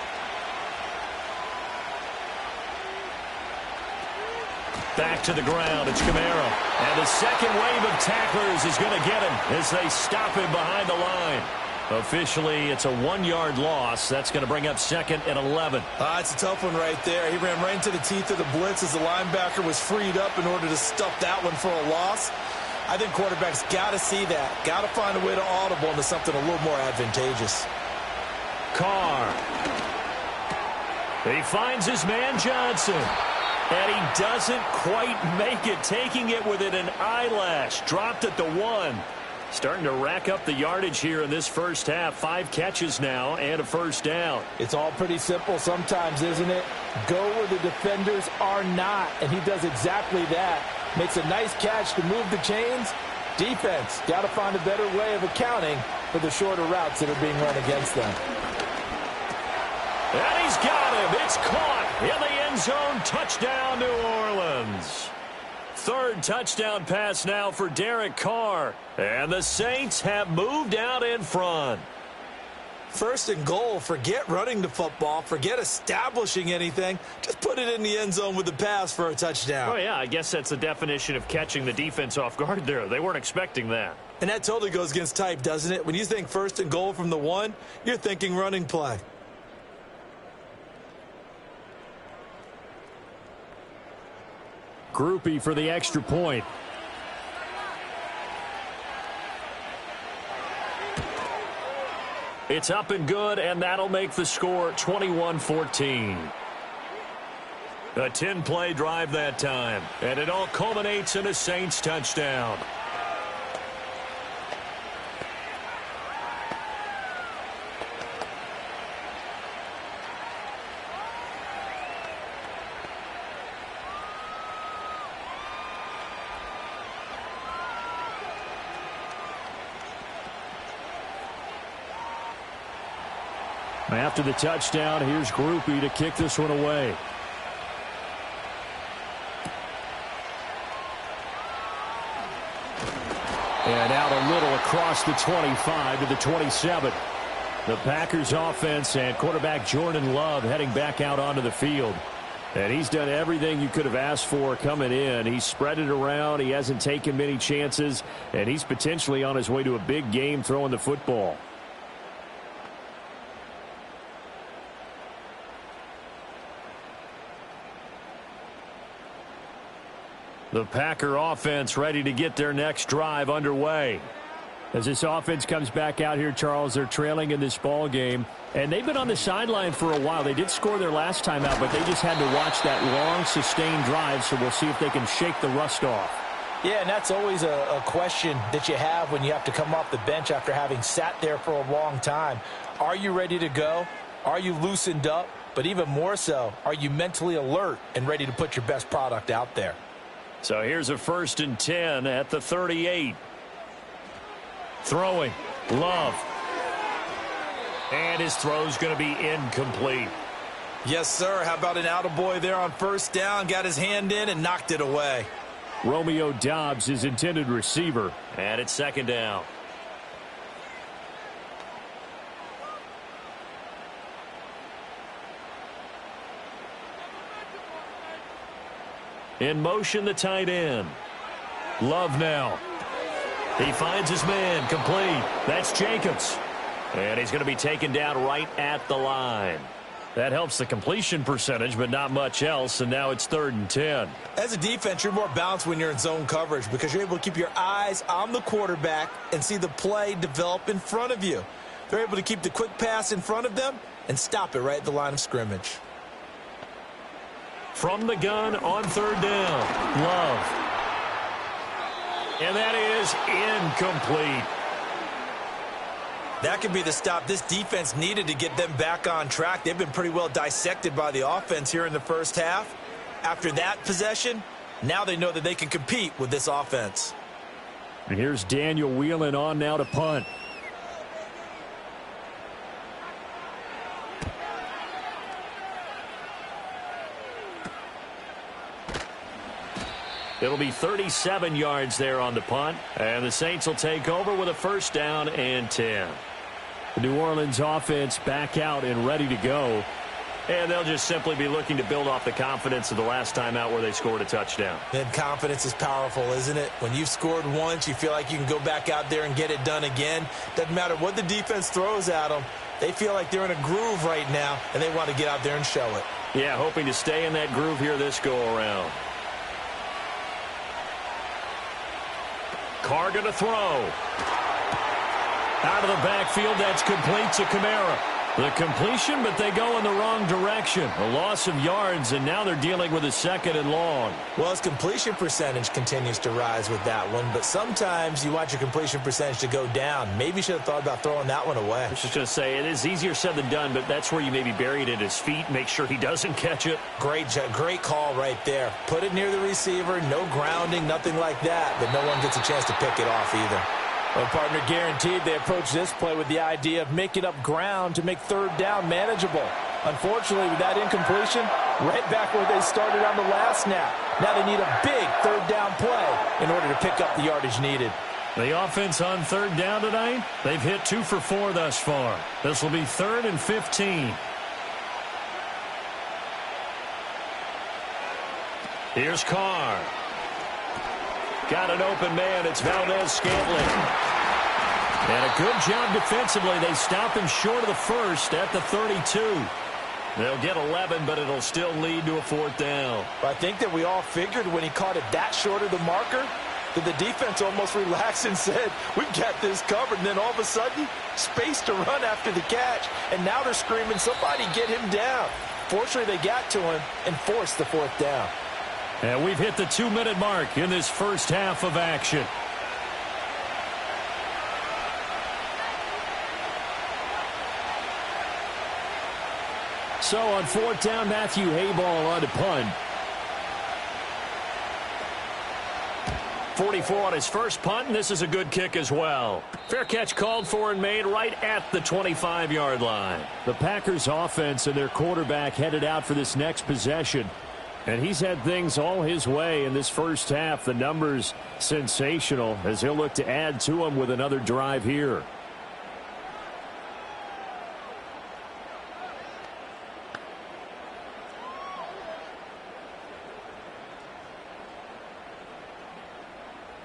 Back to the ground. It's Camaro. And the second wave of tacklers is going to get him as they stop him behind the line. Officially, it's a 1-yard loss. That's going to bring up 2nd and 11. It's a tough one right there. He ran right into the teeth of the blitz as the linebacker was freed up in order to stuff that one for a loss. I think quarterbacks got to see that. Got to find a way to audible into something a little more advantageous. Carr. He finds his man Johnson. And he doesn't quite make it, taking it within an eyelash. Dropped at the 1. Starting to rack up the yardage here in this 1st half. 5 catches now and a 1st down. It's all pretty simple sometimes, isn't it? Go where the defenders are not, and he does exactly that. Makes a nice catch to move the chains. Defense, got to find a better way of accounting for the shorter routes that are being run against them. And he's got him. It's caught in the end zone. Touchdown, New Orleans. 3rd touchdown pass now for Derek Carr. And the Saints have moved out in front. 1st and goal. Forget running the football. Forget establishing anything. Just put it in the end zone with the pass for a touchdown. Oh, yeah, I guess that's the definition of catching the defense off guard there. They weren't expecting that. And that totally goes against type, doesn't it? When you think 1st and goal from the 1, you're thinking running play. Groupie for the extra point. It's up and good, and that'll make the score 21-14. A 10-play drive that time, and it all culminates in a Saints touchdown. After the touchdown, here's Groupie to kick this one away. And out a little across the 25 to the 27. The Packers offense and quarterback Jordan Love heading back out onto the field. And he's done everything you could have asked for coming in. He's spread it around. He hasn't taken many chances. And he's potentially on his way to a big game throwing the football. The Packer offense ready to get their next drive underway. As this offense comes back out here, Charles, they're trailing in this ball game, and they've been on the sideline for a while. They did score their last time out, but they just had to watch that long, sustained drive, so we'll see if they can shake the rust off. Yeah, and that's always a question that you have when you have to come off the bench after having sat there for a long time. Are you ready to go? Are you loosened up? But even more so, are you mentally alert and ready to put your best product out there? So here's a 1st and 10 at the 38. Throwing. Love. And his throw's going to be incomplete. Yes, sir. How about an attaboy there on 1st down? Got his hand in and knocked it away. Romeo Doubs, his intended receiver. And it's 2nd down. In motion, the tight end. Love now. He finds his man, complete. That's Jacobs. And he's going to be taken down right at the line. That helps the completion percentage, but not much else, and now it's 3rd and 10. As a defense, you're more balanced when you're in zone coverage because you're able to keep your eyes on the quarterback and see the play develop in front of you. They're able to keep the quick pass in front of them and stop it right at the line of scrimmage. From the gun on 3rd down, Love. And that is incomplete. That could be the stop this defense needed to get them back on track. They've been pretty well dissected by the offense here in the first half. After that possession, now they know that they can compete with this offense. And here's Daniel Whelan on now to punt. It'll be 37 yards there on the punt. And the Saints will take over with a 1st down and 10. The New Orleans offense back out and ready to go. And they'll just simply be looking to build off the confidence of the last time out where they scored a touchdown. And confidence is powerful, isn't it? When you've scored once, you feel like you can go back out there and get it done again. Doesn't matter what the defense throws at them. They feel like they're in a groove right now, and they want to get out there and show it. Yeah, hoping to stay in that groove here this go-around. Carr going to throw. Out of the backfield, that's complete to Kamara. The completion, but they go in the wrong direction. A loss of yards, and now they're dealing with a 2nd and long. Well, his completion percentage continues to rise with that one, but sometimes you want your completion percentage to go down. Maybe you should have thought about throwing that one away. I was just going to say, it is easier said than done, but that's where you maybe bury it at his feet, make sure he doesn't catch it. Great call right there. Put it near the receiver, no grounding, nothing like that, but no one gets a chance to pick it off either. Well, partner, guaranteed they approach this play with the idea of making up ground to make 3rd down manageable. Unfortunately, with that incompletion, right back where they started on the last snap. Now they need a big 3rd down play in order to pick up the yardage needed. The offense on 3rd down tonight, they've hit 2 for 4 thus far. This will be 3rd and 15. Here's Carr. Got an open man. It's Valdez-Scantling. And a good job defensively. They stop him short of the 1st at the 32. They'll get 11, but it'll still lead to a 4th down. I think that we all figured when he caught it that short of the marker that the defense almost relaxed and said, we've got this covered. And then all of a sudden, space to run after the catch. And now they're screaming, somebody get him down. Fortunately, they got to him and forced the 4th down. And we've hit the 2-minute mark in this first half of action. So on 4th down, Matthew Hayball on to punt. 44 on his first punt, and this is a good kick as well. Fair catch called for and made right at the 25-yard line. The Packers offense and their quarterback headed out for this next possession. And he's had things all his way in this first half. The numbers sensational as he'll look to add to them with another drive here.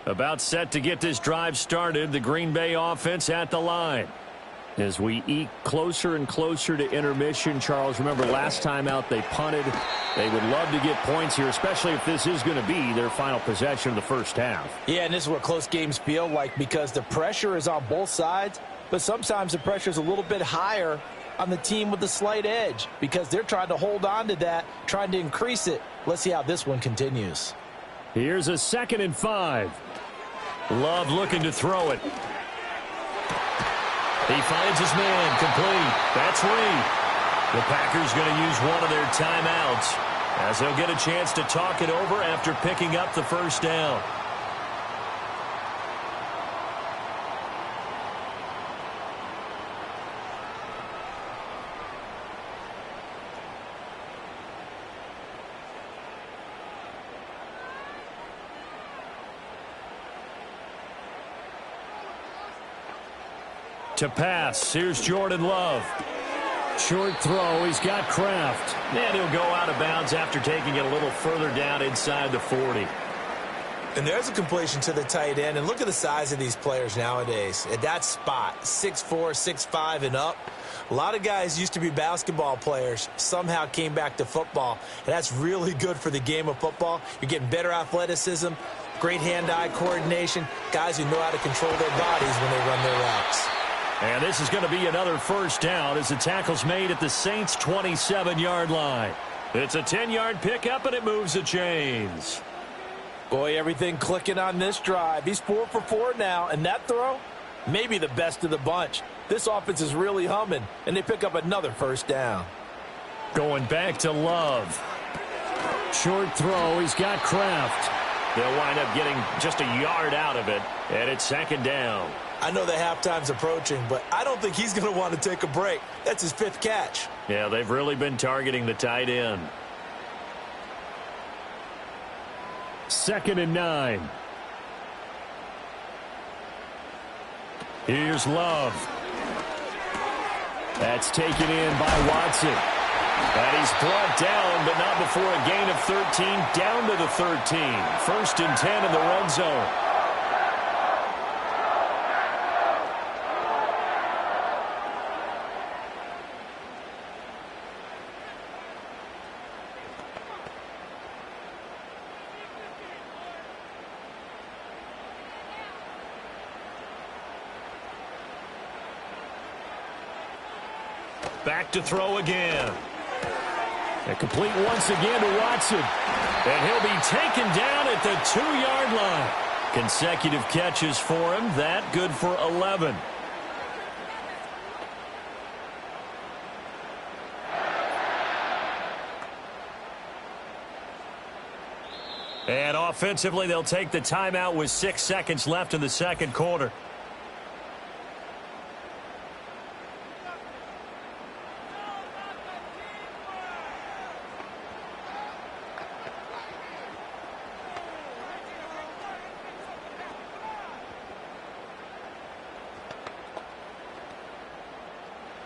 About set to get this drive started. The Green Bay offense at the line. As we eke closer and closer to intermission, Charles, remember last time out they punted. They would love to get points here, especially if this is going to be their final possession of the first half. Yeah, and this is what close games feel like because the pressure is on both sides, but sometimes the pressure is a little bit higher on the team with the slight edge because they're trying to hold on to that, trying to increase it. Let's see how this one continues. Here's a 2nd and 5. Love looking to throw it. He finds his man, complete. That's Reed. The Packers going to use one of their timeouts as they'll get a chance to talk it over after picking up the 1st down. To pass, here's Jordan Love. Short throw, he's got Kraft. And he'll go out of bounds after taking it a little further down inside the 40. And there's a completion to the tight end. And look at the size of these players nowadays. At that spot, 6'4", 6'5", and up. A lot of guys used to be basketball players, somehow came back to football. And that's really good for the game of football. You're getting better athleticism, great hand-eye coordination, guys who know how to control their bodies when they run their routes. And this is going to be another first down as the tackle's made at the Saints' 27-yard line. It's a 10-yard pickup, and it moves the chains. Boy, everything clicking on this drive. He's 4 for 4 now, and that throw, maybe the best of the bunch. This offense is really humming, and they pick up another first down. Going back to Love. Short throw. He's got Kraft. They'll wind up getting just a yard out of it, and it's second down. I know the halftime's approaching, but I don't think he's going to want to take a break. That's his 5th catch. Yeah, they've really been targeting the tight end. 2nd and 9. Here's Love. That's taken in by Watson. And he's brought down, but not before a gain of 13, down to the 13. 1st and 10 in the red zone. Back to throw again. And complete once again to Watson. And he'll be taken down at the 2-yard line. Consecutive catches for him. That good for 11. And offensively, they'll take the timeout with 6 seconds left in the second quarter.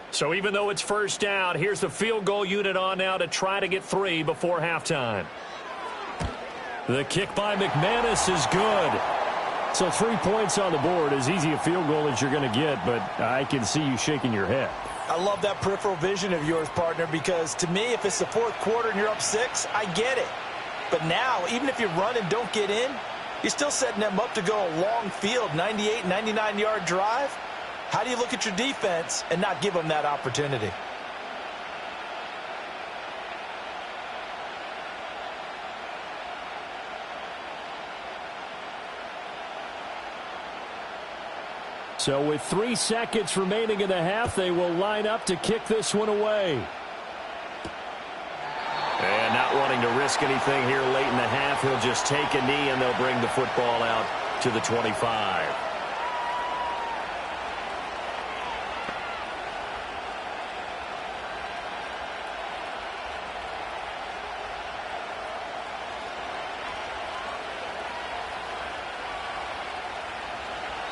So even though it's first down, here's the field goal unit on now to try to get 3 before halftime. The kick by McManus is good. So 3 points on the board, as easy a field goal as you're going to get, but I can see you shaking your head. I love that peripheral vision of yours, partner, because to me, if it's the 4th quarter and you're up 6, I get it. But now, even if you run and don't get in, you're still setting them up to go a long field, 98, 99-yard drive. How do you look at your defense and not give them that opportunity? So with 3 seconds remaining in the half, they will line up to kick this one away. And not wanting to risk anything here late in the half, he'll just take a knee and they'll bring the football out to the 25.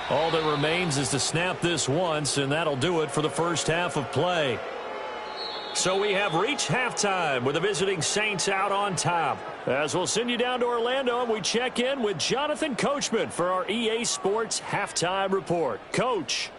All that remains is to snap this once, and that'll do it for the first half of play. So we have reached halftime with the visiting Saints out on top. As we'll send you down to Orlando, and we check in with Jonathan Coachman for our EA Sports Halftime Report. Coach.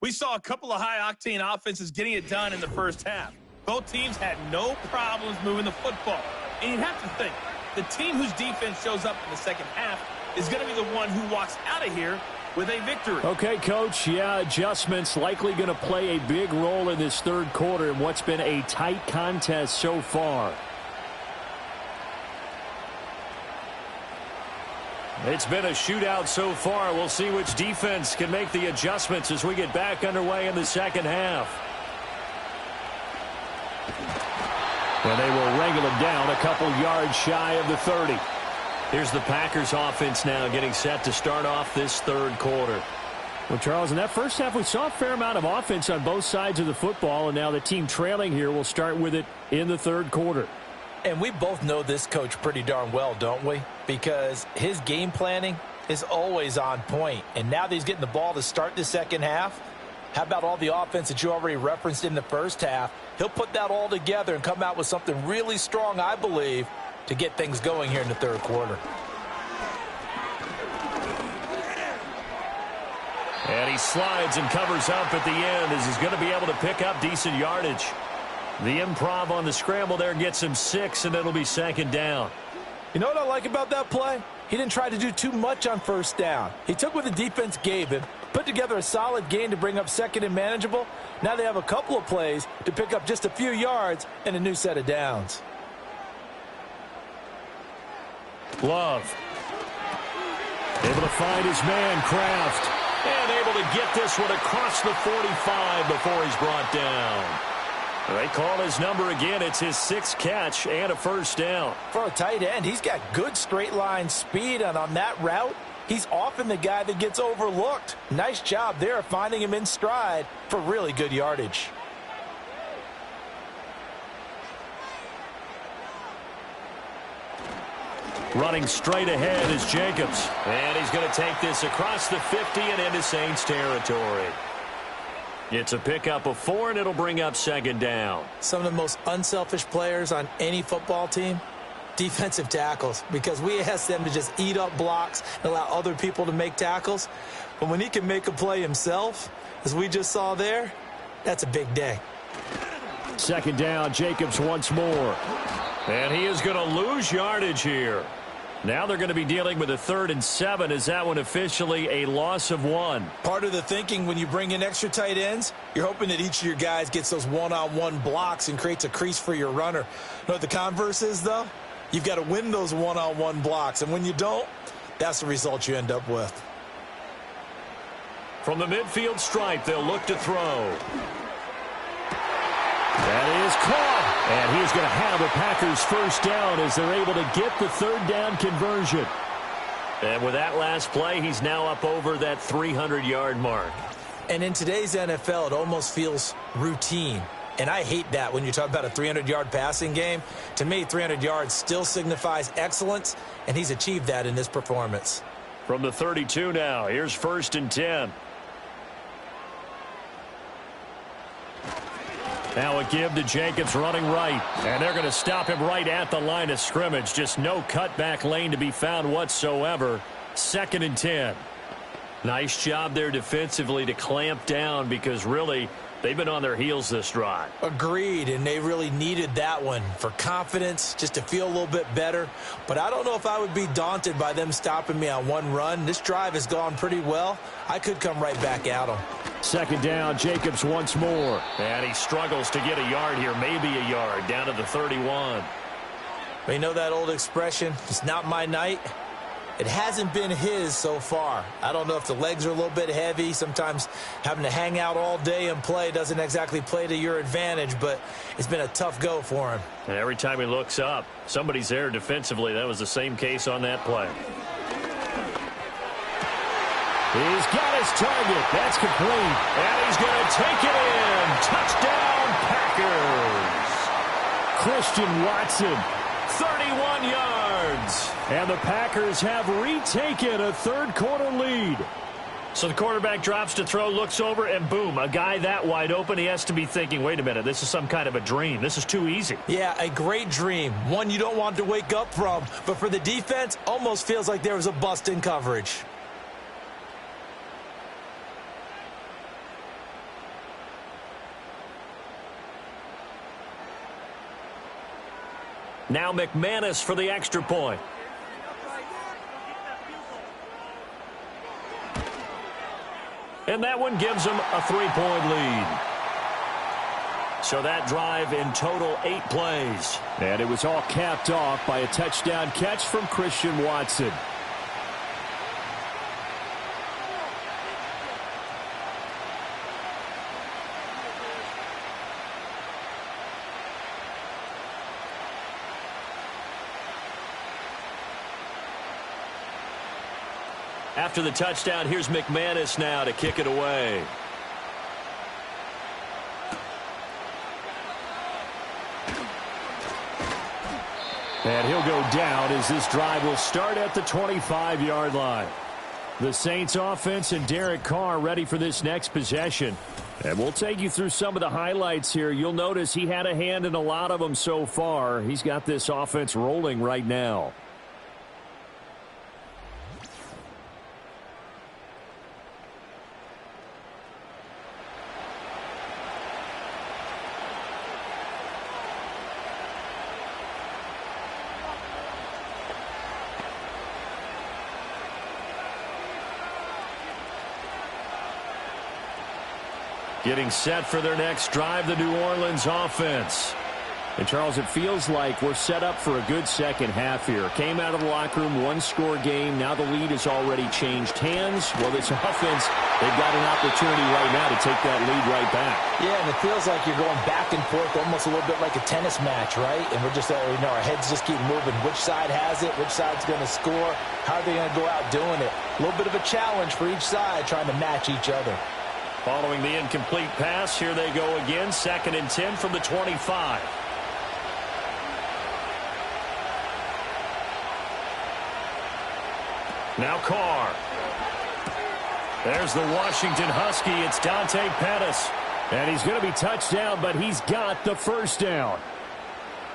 We saw a couple of high-octane offenses getting it done in the first half. Both teams had no problems moving the football. And you have to think, the team whose defense shows up in the second half is going to be the one who walks out of here with a victory. Okay, Coach. Yeah, adjustments likely going to play a big role in this third quarter in what's been a tight contest so far. It's been a shootout so far. We'll see which defense can make the adjustments as we get back underway in the second half. And they will wrangle him down a couple yards shy of the 30. Here's the Packers offense now getting set to start off this third quarter. Well, Charles, in that first half, we saw a fair amount of offense on both sides of the football, and now the team trailing here will start with it in the third quarter. And we both know this coach pretty darn well, don't we? Because his game planning is always on point. And now that he's getting the ball to start the second half, How about all the offense that you already referenced in the first half? He'll put that all together and come out with something really strong, I believe, to get things going here in the third quarter. And he slides and covers up at the end as he's going to be able to pick up decent yardage. The improv on the scramble there gets him 6, and it'll be second down. You know what I like about that play? He didn't try to do too much on first down. He took what the defense gave him, put together a solid gain to bring up second and manageable. Now they have a couple of plays to pick up just a few yards and a new set of downs. Love. Able to find his man, Kraft. And able to get this one across the 45 before he's brought down. They call his number again. It's his 6th catch and a first down. For a tight end, he's got good straight line speed, and on that route, he's often the guy that gets overlooked. Nice job there finding him in stride for really good yardage. Running straight ahead is Jacobs. And he's going to take this across the 50 and into Saints territory. It's a pickup of 4, and it'll bring up second down. Some of the most unselfish players on any football team, defensive tackles, because we ask them to just eat up blocks and allow other people to make tackles. But when he can make a play himself, as we just saw there, that's a big day. Second down, Jacobs once more. And he is going to lose yardage here. Now they're going to be dealing with a 3rd and 7. Is that one officially a loss of 1? Part of the thinking when you bring in extra tight ends, you're hoping that each of your guys gets those one-on-one blocks and creates a crease for your runner. You know what the converse is, though? You've got to win those one-on-one blocks, and when you don't, that's the result you end up with. From the midfield stripe, they'll look to throw. That is caught. And he's going to have the Packers first down as they're able to get the 3rd down conversion. And with that last play, he's now up over that 300-yard mark. And in today's NFL, it almost feels routine. And I hate that when you talk about a 300-yard passing game. To me, 300 yards still signifies excellence, and he's achieved that in this performance. From the 32 now, here's 1st and 10. Now a give to Jacobs running right. And they're going to stop him right at the line of scrimmage. Just no cutback lane to be found whatsoever. 2nd and 10. Nice job there defensively to clamp down because really they've been on their heels this drive. Agreed, and they really needed that one for confidence, just to feel a little bit better. But I don't know if I would be daunted by them stopping me on one run. This drive has gone pretty well. I could come right back at them. Second down, Jacobs once more. And he struggles to get a yard here, maybe a yard, down to the 31. You know that old expression, it's not my night? It hasn't been his so far. I don't know if the legs are a little bit heavy. Sometimes having to hang out all day and play doesn't exactly play to your advantage, but it's been a tough go for him. And every time he looks up, somebody's there defensively. That was the same case on that play. He's got his target. That's complete. And he's going to take it in. Touchdown, Packers. Christian Watson, 31 yards. And the Packers have retaken a third-quarter lead. So the quarterback drops to throw, looks over, and boom, a guy that wide open. He has to be thinking, wait a minute, this is some kind of a dream. This is too easy. Yeah, a great dream. One you don't want to wake up from. But for the defense, almost feels like there was a bust in coverage. Now McManus for the extra point. And that one gives them a 3-point lead. So that drive in total 8 plays. And it was all capped off by a touchdown catch from Christian Watson. After the touchdown, here's McManus now to kick it away. And he'll go down as this drive will start at the 25-yard line. The Saints offense and Derek Carr ready for this next possession. And we'll take you through some of the highlights here. You'll notice he had a hand in a lot of them so far. He's got this offense rolling right now. Getting set for their next drive, the New Orleans offense. And, Charles, it feels like we're set up for a good second half here. Came out of the locker room, one-score game. Now the lead has already changed hands. Well, this offense, they've got an opportunity right now to take that lead right back. Yeah, and it feels like you're going back and forth almost a little bit like a tennis match, right? And we're just, our heads just keep moving. Which side has it? Which side's going to score? How are they going to go out doing it? A little bit of a challenge for each side trying to match each other. Following the incomplete pass, here they go again. 2nd and 10 from the 25. Now Carr. There's the Washington Husky. It's Dante Pettis. And he's going to be touched down, but he's got the first down.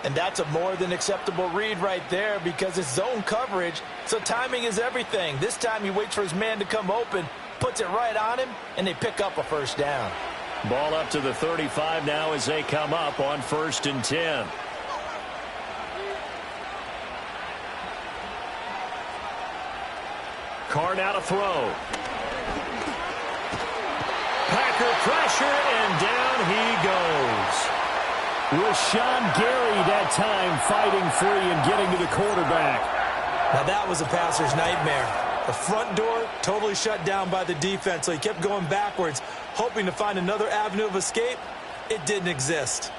And that's a more than acceptable read right there because it's zone coverage, so timing is everything. This time he waits for his man to come open, puts it right on him, and they pick up a first down. Ball up to the 35 now as they come up on 1st and 10. Carr now to throw. Packer pressure, and down he goes. Rashawn Gary that time fighting free and getting to the quarterback. Now that was a passer's nightmare. The front door totally shut down by the defense, so he kept going backwards, hoping to find another avenue of escape. It didn't exist.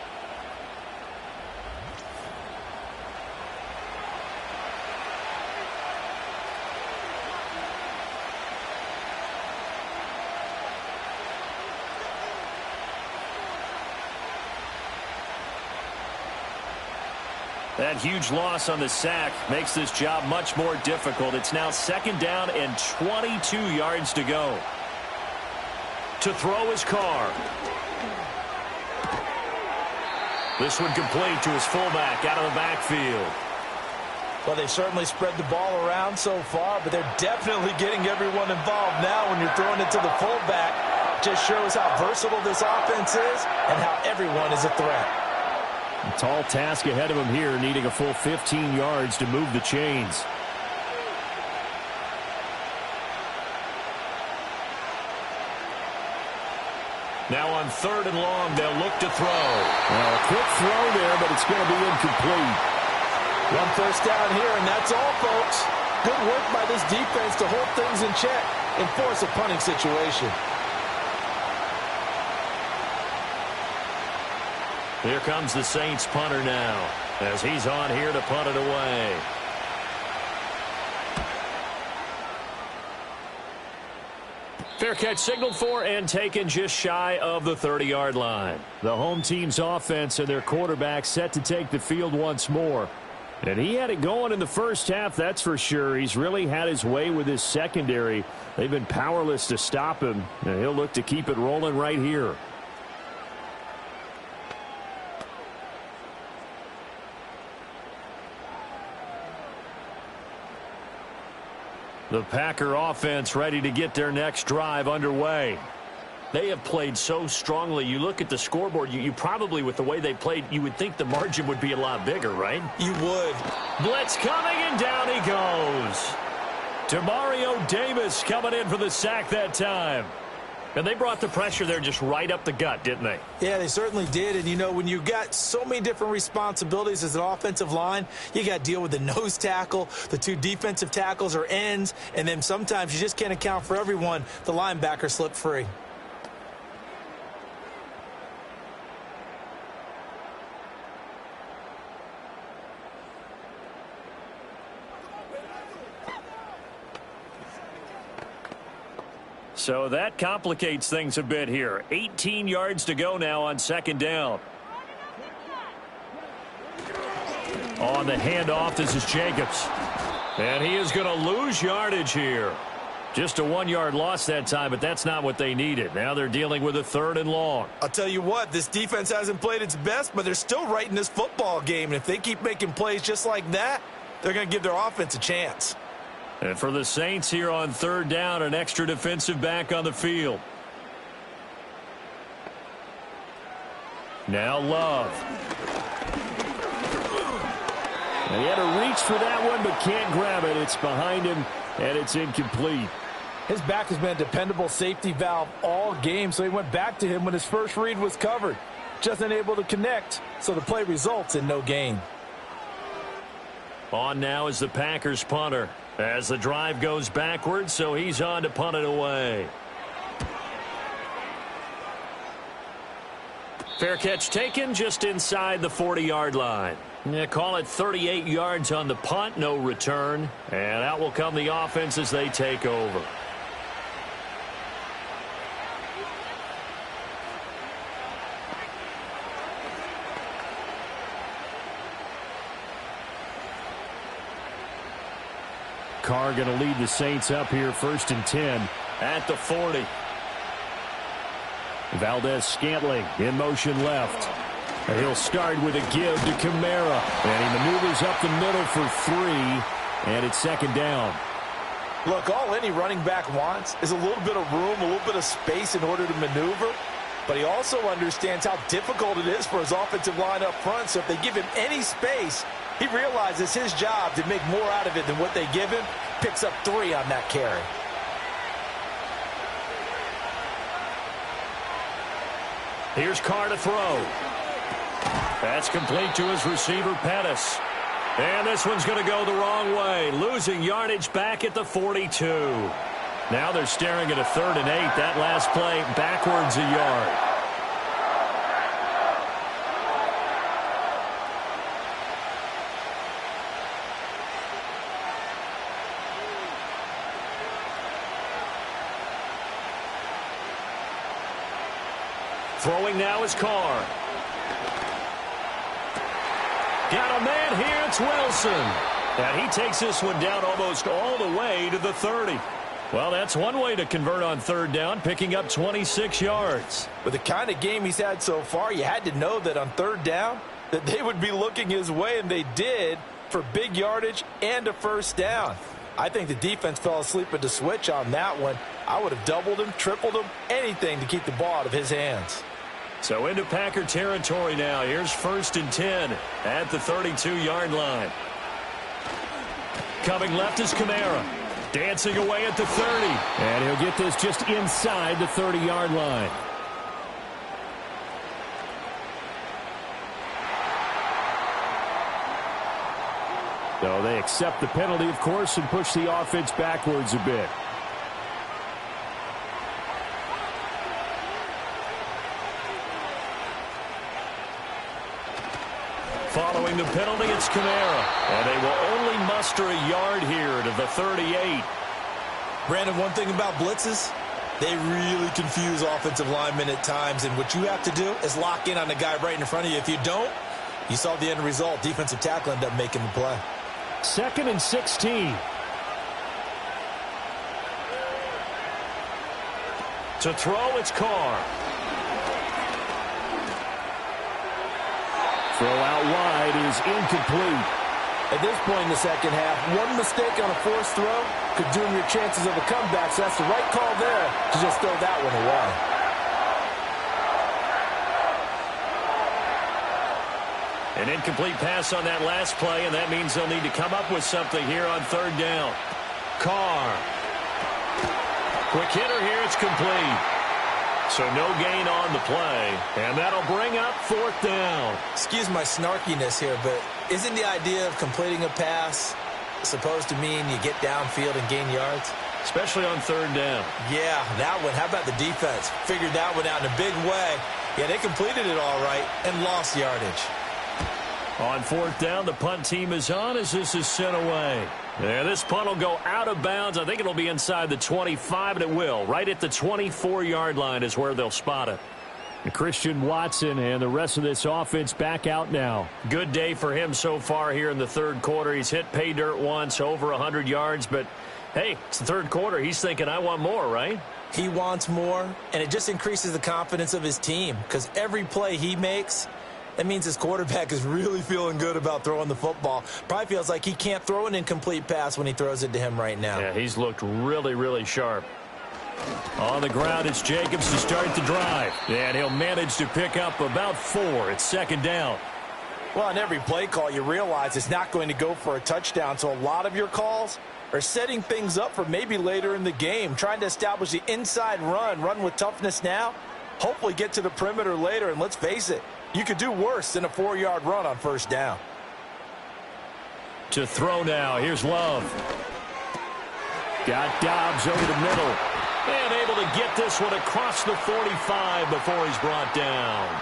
That huge loss on the sack makes this job much more difficult. It's now 2nd down and 22 yards to go. To throw is Carr. This one complete to his fullback out of the backfield. Well, they certainly spread the ball around so far, but they're definitely getting everyone involved now when you're throwing it to the fullback. Just shows how versatile this offense is and how everyone is a threat. A tall task ahead of him here, needing a full 15 yards to move the chains. Now on 3rd and long, they'll look to throw. Well, a quick throw there, but it's going to be incomplete. One first down here, and that's all, folks. Good work by this defense to hold things in check and force a punting situation. Here comes the Saints punter now as he's on here to punt it away. Fair catch signaled for and taken just shy of the 30-yard line. The home team's offense and their quarterback set to take the field once more. And he had it going in the first half, that's for sure. He's really had his way with his secondary. They've been powerless to stop him, and he'll look to keep it rolling right here. The Packer offense ready to get their next drive underway. They have played so strongly. You look at the scoreboard, you probably, with the way they played, you would think the margin would be a lot bigger, right? You would. Blitz coming, and down he goes. Demario Davis coming in for the sack that time. And they brought the pressure there just right up the gut, didn't they? Yeah, they certainly did. And, you know, when you've got so many different responsibilities as an offensive line, you got to deal with the nose tackle, the 2 defensive tackles or ends, and then sometimes you just can't account for everyone. The linebacker slipped free. So that complicates things a bit here. 18 yards to go now on 2nd down. On the handoff, this is Jacobs. And he is going to lose yardage here. Just a 1-yard loss that time, but that's not what they needed. Now they're dealing with a 3rd and long. I'll tell you what, this defense hasn't played its best, but they're still right in this football game. And if they keep making plays just like that, they're going to give their offense a chance. And for the Saints here on 3rd down, an extra defensive back on the field. Now Love. And he had to reach for that one, but can't grab it. It's behind him, and it's incomplete. His back has been a dependable safety valve all game, so he went back to him when his first read was covered. Just unable to connect, so the play results in no gain. On now is the Packers punter as the drive goes backwards, so he's on to punt it away. Fair catch taken just inside the 40-yard line. Yeah, call it 38 yards on the punt, no return. And out will come the offense as they take over. Carr going to lead the Saints up here 1st and 10 at the 40. Valdez-Scantling in motion left. And he'll start with a give to Kamara. And he maneuvers up the middle for 3. And it's 2nd down. Look, all any running back wants is a little bit of room, a little bit of space in order to maneuver. But he also understands how difficult it is for his offensive line up front. So if they give him any space, he realizes his job to make more out of it than what they give him. Picks up 3 on that carry. Here's Carr to throw. That's complete to his receiver, Pettis. And this one's going to go the wrong way. Losing yardage back at the 42. Now they're staring at a 3rd and 8. That last play backwards a yard. Throwing now is Carr. Got a man here, it's Wilson. And he takes this one down almost all the way to the 30. Well, that's one way to convert on 3rd down, picking up 26 yards. With the kind of game he's had so far, you had to know that on 3rd down, that they would be looking his way, and they did, for big yardage and a 1st down. I think the defense fell asleep at the switch on that one. I would have doubled him, tripled him, anything to keep the ball out of his hands. So into Packer territory now. Here's 1st and 10 at the 32-yard line. Coming left is Kamara. Dancing away at the 30. And he'll get this just inside the 30-yard line. So they accept the penalty, of course, and push the offense backwards a bit. Following the penalty, it's Kamara. And they will only muster a yard here to the 38. Brandon, one thing about blitzes, they really confuse offensive linemen at times. And what you have to do is lock in on the guy right in front of you. If you don't, you saw the end result. Defensive tackle ended up making the play. 2nd and 16. To throw, it's Carr. Throw out wide is incomplete. At this point in the second half, one mistake on a forced throw could doom your chances of a comeback, so that's the right call there to just throw that one away. An incomplete pass on that last play, and that means they'll need to come up with something here on 3rd down. Carr. Quick hitter here, it's complete. So no gain on the play, and that'll bring up 4th down. Excuse my snarkiness here, but isn't the idea of completing a pass supposed to mean you get downfield and gain yards? Especially on 3rd down. Yeah, that one. How about the defense? Figured that one out in a big way. Yeah, they completed it all right and lost yardage. On 4th down, the punt team is on as this is sent away. Yeah, this punt will go out of bounds. I think it'll be inside the 25, and it will. Right at the 24-yard line is where they'll spot it. And Christian Watson and the rest of this offense back out now. Good day for him so far here in the 3rd quarter. He's hit pay dirt once, over 100 yards, but Hey, it's the third quarter. He's thinking, I want more, right? He wants more, and it just increases the confidence of his team because every play he makes, that means his quarterback is really feeling good about throwing the football. Probably feels like he can't throw an incomplete pass when he throws it to him right now. Yeah, he's looked really, really sharp. On the ground, it's Jacobs to start the drive. And he'll manage to pick up about 4. It's second down. Well, on every play call, you realize it's not going to go for a touchdown, so a lot of your calls are setting things up for maybe later in the game, trying to establish the inside run with toughness now, hopefully get to the perimeter later, and let's face it, you could do worse than a 4-yard run on first down. To throw now, here's Love. Got Dobbs over the middle. And able to get this one across the 45 before he's brought down.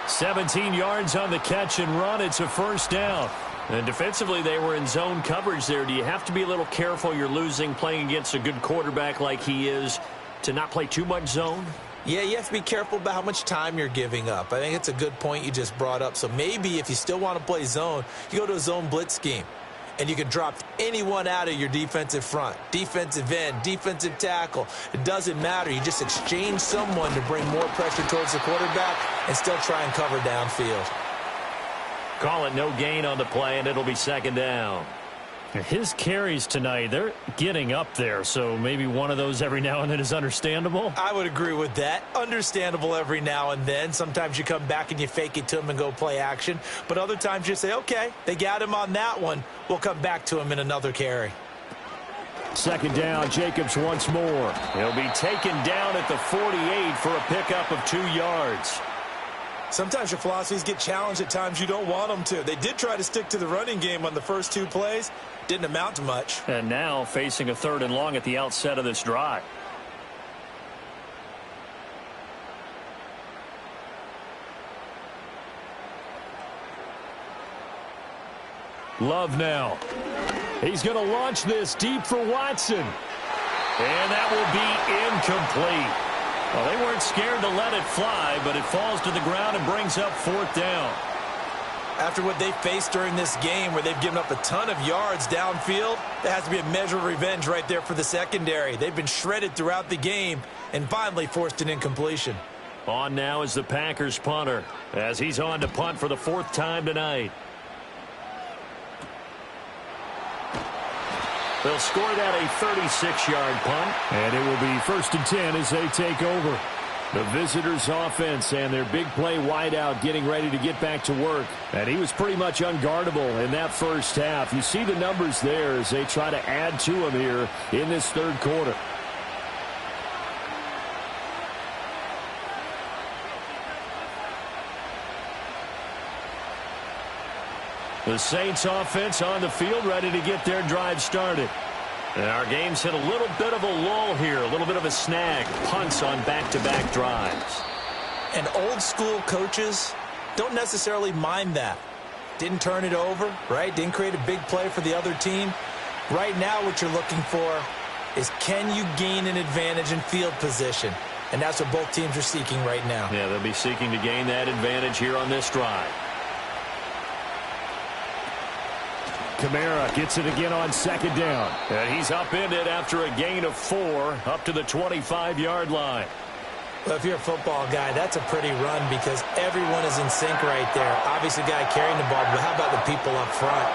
17 yards on the catch and run. It's a first down. And defensively, they were in zone coverage there. Do you have to be a little careful? You're losing, playing against a good quarterback like he is, to not play too much zone? Yeah, you have to be careful about how much time you're giving up. I think it's a good point you just brought up. So maybe if you still want to play zone, you go to a zone blitz scheme. And you can drop anyone out of your defensive front, defensive end, defensive tackle. It doesn't matter. You just exchange someone to bring more pressure towards the quarterback and still try and cover downfield. Call it no gain on the play, and it'll be second down. His carries tonight, they're getting up there, so maybe one of those every now and then is understandable. I would agree with that. Understandable every now and then. Sometimes you come back and you fake it to him and go play action. But other times you say, okay, they got him on that one. We'll come back to him in another carry. Second down, Jacobs once more. He'll be taken down at the 48 for a pickup of 2 yards. Sometimes your philosophies get challenged at times you don't want them to. They did try to stick to the running game on the first 2 plays. Didn't amount to much. And now facing a 3rd and long at the outset of this drive. Love now. He's going to launch this deep for Watson. And that will be incomplete. Well, they weren't scared to let it fly, but it falls to the ground and brings up 4th down. After what they faced during this game where they've given up a ton of yards downfield, there has to be a measure of revenge right there for the secondary. They've been shredded throughout the game and finally forced an incompletion. On now is the Packers punter as he's on to punt for the 4th time tonight. They'll score that a 36-yard punt. And it will be 1st and 10 as they take over. The visitors' offense and their big play wideout getting ready to get back to work. And he was pretty much unguardable in that first half. You see the numbers there as they try to add to him here in this 3rd quarter. The Saints offense on the field ready to get their drive started. And our game's hit a little bit of a lull here, a little bit of a snag. Punts on back-to-back drives. And old-school coaches don't necessarily mind that. Didn't turn it over, right? Didn't create a big play for the other team. Right now what you're looking for is can you gain an advantage in field position? And that's what both teams are seeking right now. Yeah, they'll be seeking to gain that advantage here on this drive. Kamara gets it again on 2nd down. And he's upended after a gain of 4 up to the 25-yard line. Well, if you're a football guy, that's a pretty run because everyone is in sync right there. Obviously, the guy carrying the ball, but how about the people up front?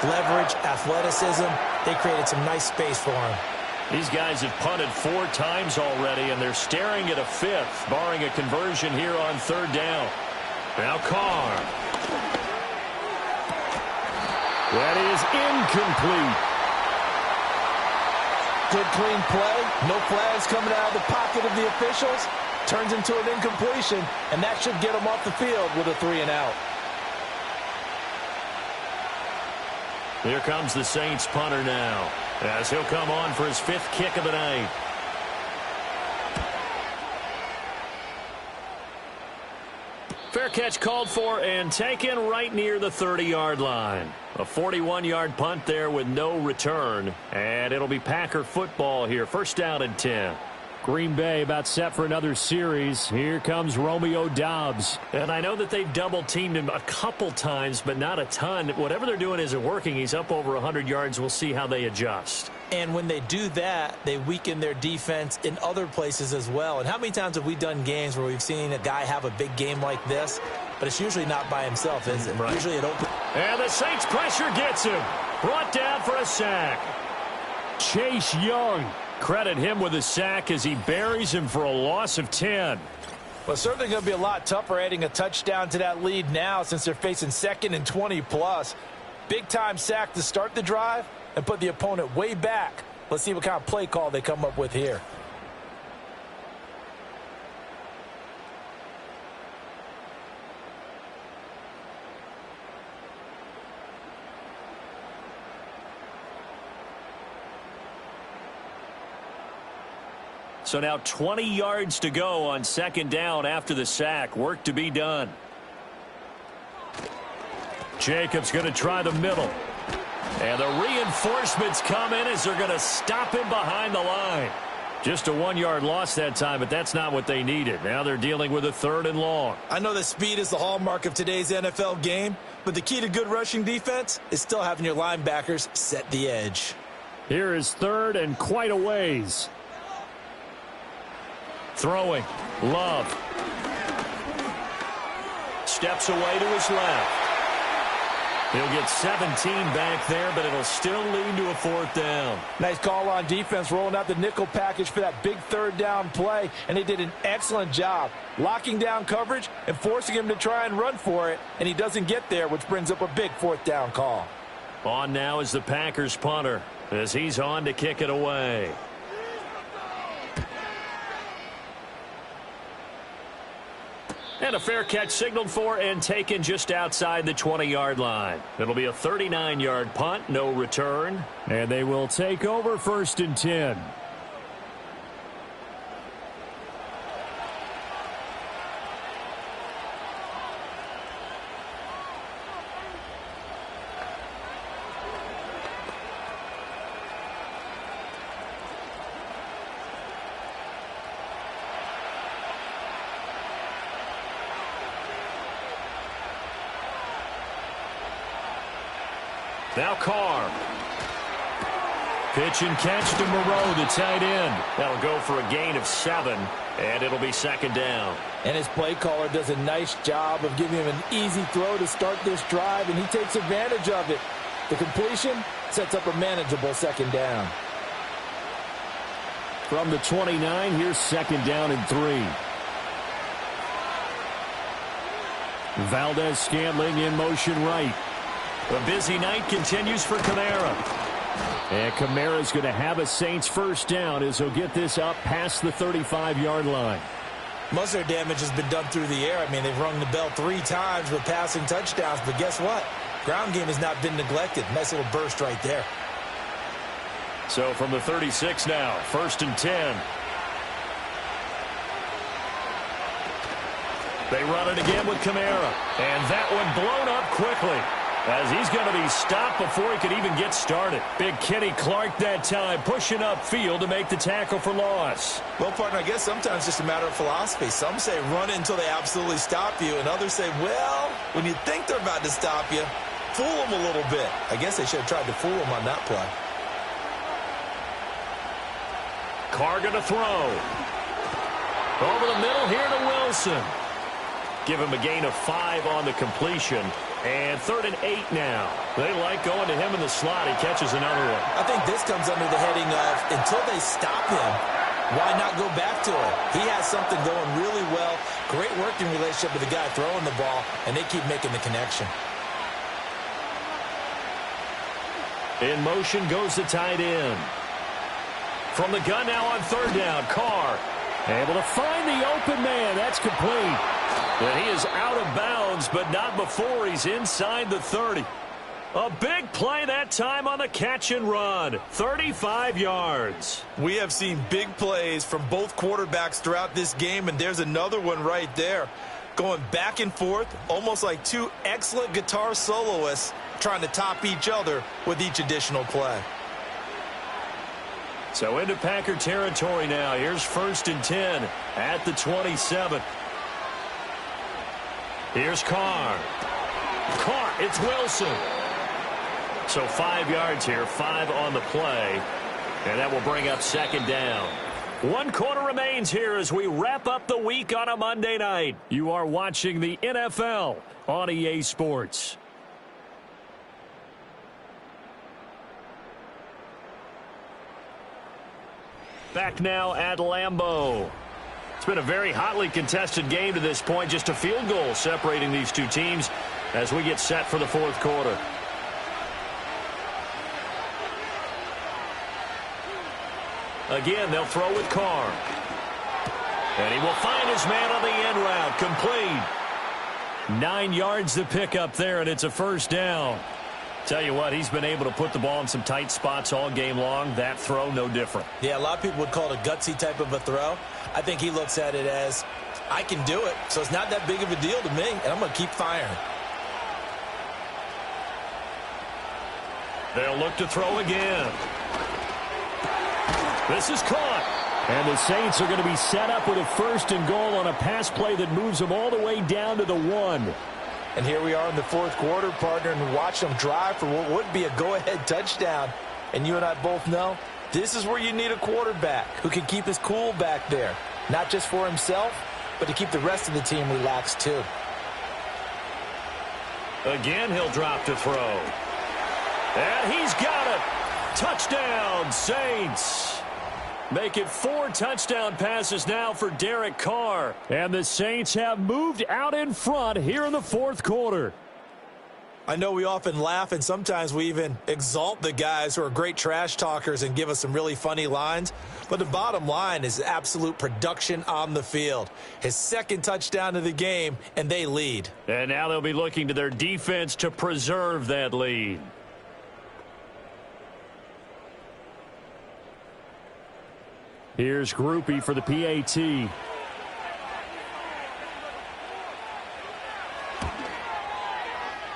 Leverage, athleticism, they created some nice space for him. These guys have punted 4 times already, and they're staring at a 5th, barring a conversion here on 3rd down. Now Carr. That is incomplete. Good, clean play. No flags coming out of the pocket of the officials. Turns into an incompletion, and that should get them off the field with a 3-and-out. Here comes the Saints punter now, as he'll come on for his 5th kick of the night. Fair catch called for and taken right near the 30-yard line. A 41-yard punt there with no return. And it'll be Packer football here. 1st down and 10. Green Bay about set for another series. Here comes Romeo Doubs. And I know that they've double-teamed him a couple times, but not a ton. Whatever they're doing isn't working. He's up over 100 yards. We'll see how they adjust. And when they do that, they weaken their defense in other places as well. And how many times have we done games where we've seen a guy have a big game like this, but it's usually not by himself, is it? Right. Usually it opens. And the Saints pressure gets him. Brought down for a sack. Chase Young. Credit him with a sack as he buries him for a loss of 10. Well, certainly going to be a lot tougher adding a touchdown to that lead now since they're facing 2nd and 20+. Big-time sack to start the drive and put the opponent way back. Let's see what kind of play call they come up with here. So now 20 yards to go on 2nd down after the sack. Work to be done. Jacobs going to try the middle. And the reinforcements come in as they're going to stop him behind the line. Just a 1-yard loss that time, but that's not what they needed. Now they're dealing with a 3rd and long. I know that speed is the hallmark of today's NFL game, but the key to good rushing defense is still having your linebackers set the edge. Here is 3rd and quite a ways. Throwing. Love. Steps away to his left. He'll get 17 back there, but it'll still lead to a 4th down. Nice call on defense, rolling out the nickel package for that big 3rd down play, and they did an excellent job locking down coverage and forcing him to try and run for it, and he doesn't get there, which brings up a big 4th down call. On now is the Packers punter as he's on to kick it away. And a fair catch signaled for and taken just outside the 20-yard line. It'll be a 39-yard punt, no return. And they will take over 1st and 10. Now Carr. Pitch and catch to Moreau, the tight end. That'll go for a gain of 7, and it'll be 2nd down. And his play caller does a nice job of giving him an easy throw to start this drive, and he takes advantage of it. The completion sets up a manageable 2nd down. From the 29, here's 2nd down and 3. Valdez-Scantling in motion right. The busy night continues for Kamara. And Kamara's going to have a Saints 1st down as he'll get this up past the 35-yard line. Most of their damage has been done through the air. I mean, they've rung the bell 3 times with passing touchdowns, but guess what? Ground game has not been neglected. Nice little burst right there. So from the 36 now, 1st and 10. They run it again with Kamara. And that one blown up quickly, as he's going to be stopped before he could even get started. Big Kenny Clark that time, pushing upfield to make the tackle for loss. Well, partner, I guess sometimes it's just a matter of philosophy. Some say run it until they absolutely stop you, and others say, well, when you think they're about to stop you, fool them a little bit. I guess they should have tried to fool him on that play. Carr going to throw. Over the middle here to Wilson. Give him a gain of 5 on the completion. And 3rd and 8 now. They like going to him in the slot. He catches another one. I think this comes under the heading of, until they stop him, why not go back to him? He has something going really well. Great working relationship with the guy throwing the ball, and they keep making the connection. In motion goes the tight end. From the gun now on 3rd down, Carr able to find the open man. That's complete. And he is out of bounds, but not before he's inside the 30. A big play that time on the catch and run. 35 yards. We have seen big plays from both quarterbacks throughout this game, and there's another one right there. Going back and forth, almost like 2 excellent guitar soloists trying to top each other with each additional play. So into Packer territory now. Here's 1st and 10 at the 27. Here's Carr. It's Wilson. So 5 yards here, 5 on the play. And that will bring up second down. 1 quarter remains here as we wrap up the week on a Monday night. You are watching the NFL on EA Sports. Back now at Lambeau. It's been a very hotly contested game to this point. Just a field goal separating these two teams as we get set for the fourth quarter. Again, they'll throw with Carr. And he will find his man on the end route. Complete. 9 yards to pick up there, and it's a first down. Tell you what, he's been able to put the ball in some tight spots all game long. That throw, no different. Yeah, a lot of people would call it a gutsy type of a throw. I think he looks at it as, I can do it, so it's not that big of a deal to me, and I'm going to keep firing. They'll look to throw again. This is caught. And the Saints are going to be set up with a first and goal on a pass play that moves them all the way down to the 1. And here we are in the fourth quarter, partner, and watch them drive for what would be a go-ahead touchdown. And you and I both know this is where you need a quarterback who can keep his cool back there, not just for himself, but to keep the rest of the team relaxed too. Again, he'll drop to throw. And he's got it. Touchdown, Saints. Make it 4 touchdown passes now for Derek Carr. And the Saints have moved out in front here in the fourth quarter. I know we often laugh and sometimes we even exalt the guys who are great trash talkers and give us some really funny lines. But the bottom line is absolute production on the field. His second touchdown of the game, and they lead. And now they'll be looking to their defense to preserve that lead. Here's Groupie for the PAT.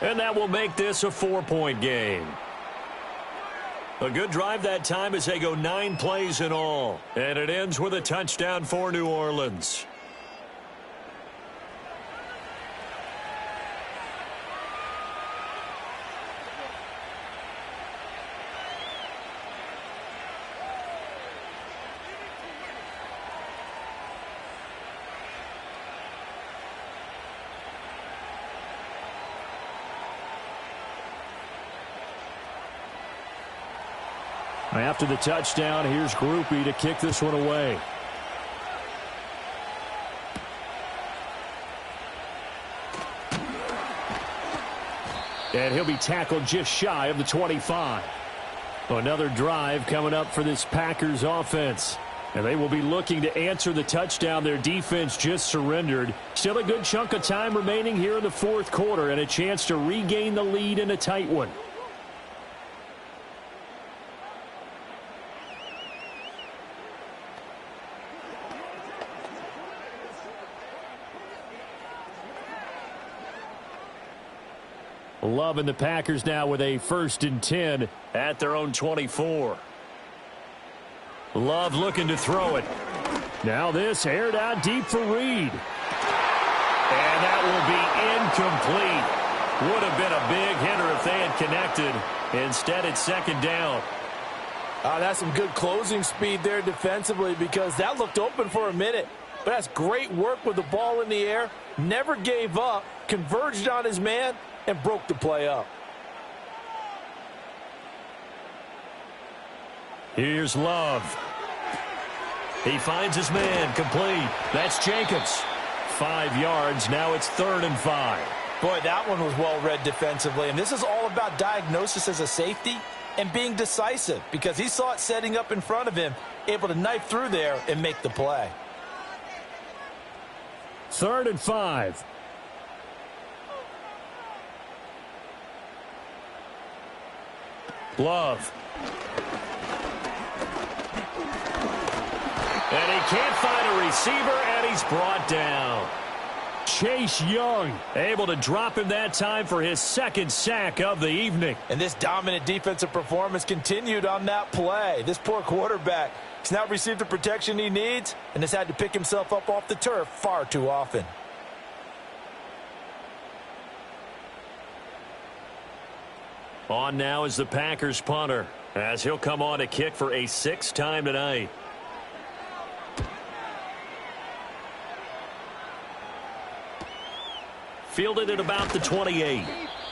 And that will make this a 4-point game. A good drive that time as they go 9 plays in all. And it ends with a touchdown for New Orleans. After the touchdown, here's Groupie to kick this one away. And he'll be tackled just shy of the 25. Another drive coming up for this Packers offense. And they will be looking to answer the touchdown their defense just surrendered. Still a good chunk of time remaining here in the fourth quarter and a chance to regain the lead in a tight one. Love and the Packers now with a 1st and 10 at their own 24. Love looking to throw it. Now this aired out deep for Reed. And that will be incomplete. Would have been a big hitter if they had connected. Instead, it's second down. That's some good closing speed there defensively because that looked open for a minute. But that's great work with the ball in the air. Never gave up. Converged on his man and broke the play up. Here's Love. He finds his man. Complete. That's Jacobs. 5 yards. Now it's 3rd and 5. Boy, that one was well read defensively. And this is all about diagnosis as a safety and being decisive because he saw it setting up in front of him, able to knife through there and make the play. 3rd and 5. Love. And he can't find a receiver, and he's brought down. Chase Young able to drop him that time for his 2nd sack of the evening. And this dominant defensive performance continued on that play. This poor quarterback has now received the protection he needs and has had to pick himself up off the turf far too often. On now is the Packers punter, as he'll come on to kick for a 6th time tonight. Fielded at about the 28.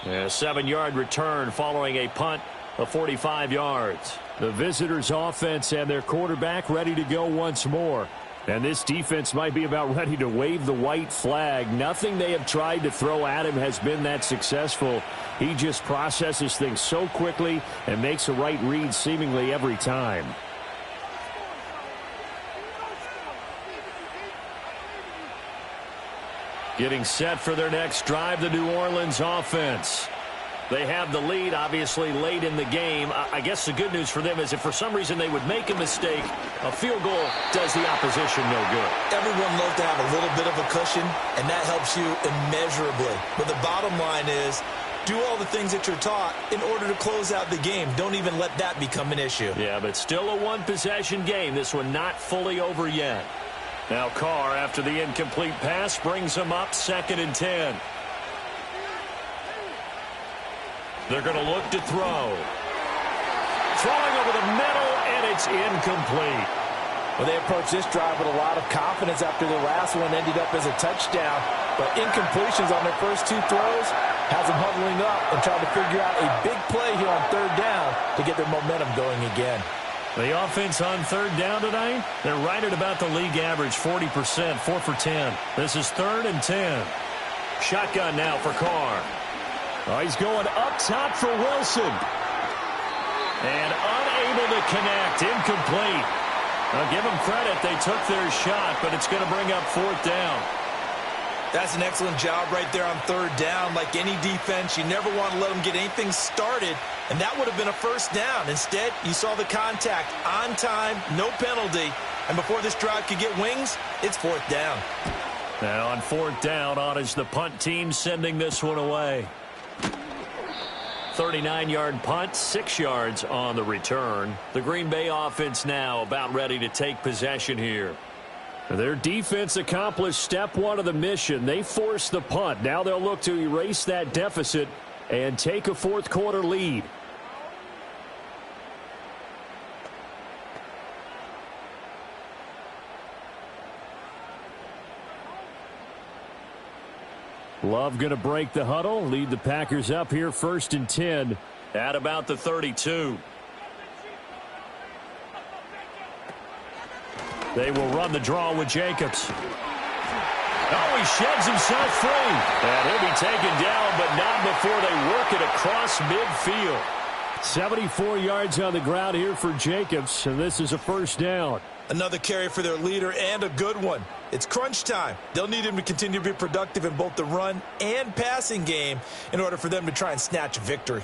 A 7-yard return following a punt of 45 yards. The visitors' offense and their quarterback ready to go once more. And this defense might be about ready to wave the white flag. Nothing they have tried to throw at him has been that successful. He just processes things so quickly and makes a right read seemingly every time. Getting set for their next drive, the New Orleans offense. They have the lead, obviously, late in the game. I guess the good news for them is if for some reason they would make a mistake, a field goal does the opposition no good. Everyone loves to have a little bit of a cushion, and that helps you immeasurably. But the bottom line is, do all the things that you're taught in order to close out the game. Don't even let that become an issue. Yeah, but still a one-possession game. This one not fully over yet. Now Carr, after the incomplete pass, brings him up 2nd and 10. They're going to look to throw. Throwing over the middle, and it's incomplete. Well, they approached this drive with a lot of confidence after the last one ended up as a touchdown. But incompletions on their first 2 throws has them huddling up and trying to figure out a big play here on 3rd down to get their momentum going again. The offense on 3rd down tonight, they're right at about the league average, 40%, 4 for 10. This is 3rd and 10. Shotgun now for Carr. Oh, he's going up top for Wilson. And unable to connect, incomplete. I'll give them credit, they took their shot, but it's going to bring up 4th down. That's an excellent job right there on 3rd down. Like any defense, you never want to let them get anything started, and that would have been a 1st down. Instead, you saw the contact on time, no penalty, and before this drive could get wings, it's 4th down. Now on 4th down, on is the punt team sending this one away. 39-yard punt, 6 yards on the return. The Green Bay offense now about ready to take possession here. Their defense accomplished step 1 of the mission. They forced the punt. Now they'll look to erase that deficit and take a 4th quarter lead. Love going to break the huddle, lead the Packers up here 1st and 10 at about the 32. They will run the draw with Jacobs. Oh, he sheds himself free. And he'll be taken down, but not before they work it across midfield. 74 yards on the ground here for Jacobs, and this is a 1st down. Another carry for their leader, and a good one. It's crunch time. They'll need him to continue to be productive in both the run and passing game in order for them to try and snatch a victory.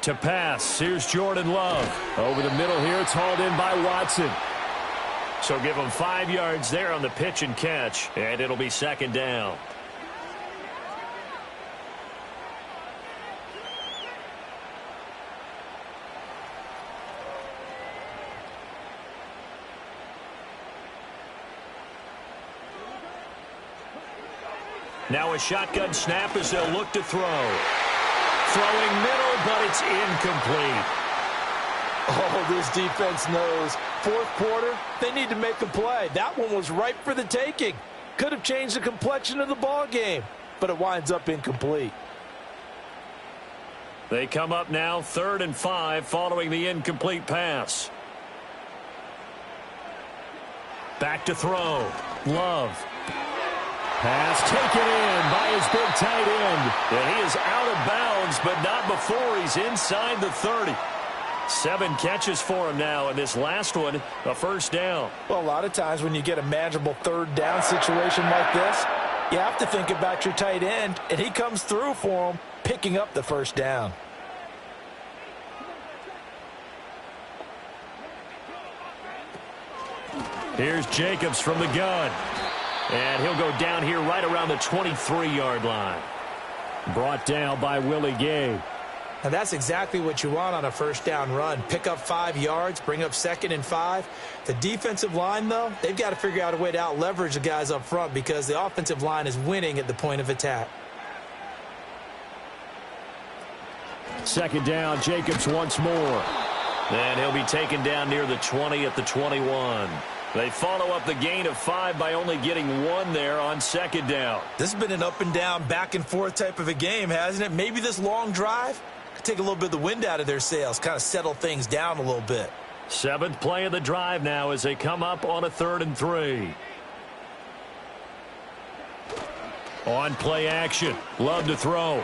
To pass, here's Jordan Love. Over the middle here, it's hauled in by Watson. So give them 5 yards there on the pitch and catch, and it'll be 2nd down. Now a shotgun snap as they'll look to throw. Throwing middle, but it's incomplete. Oh, this defense knows. 4th quarter, they need to make a play. That one was ripe for the taking. Could have changed the complexion of the ball game, but it winds up incomplete. They come up now 3rd and 5 following the incomplete pass. Back to throw. Love. Pass taken in by his big tight end. And he is out of bounds, but not before he's inside the 30. 7 catches for him now, and this last one, a 1st down. Well, a lot of times when you get a manageable 3rd down situation like this, you have to think about your tight end, and he comes through for him, picking up the 1st down. Here's Jacobs from the gun. And he'll go down here right around the 23-yard line. Brought down by Willie Gay. Now that's exactly what you want on a first down run. Pick up 5 yards, bring up 2nd and 5. The defensive line, though, they've got to figure out a way to out-leverage the guys up front because the offensive line is winning at the point of attack. 2nd down, Jacobs once more. And he'll be taken down near the 20 at the 21. They follow up the gain of 5 by only getting 1 there on 2nd down. This has been an up-and-down, back-and-forth type of a game, hasn't it? Maybe this long drive could take a little bit of the wind out of their sails, kind of settle things down a little bit. 7th play of the drive now as they come up on a 3rd and 3. On play action. Love to throw.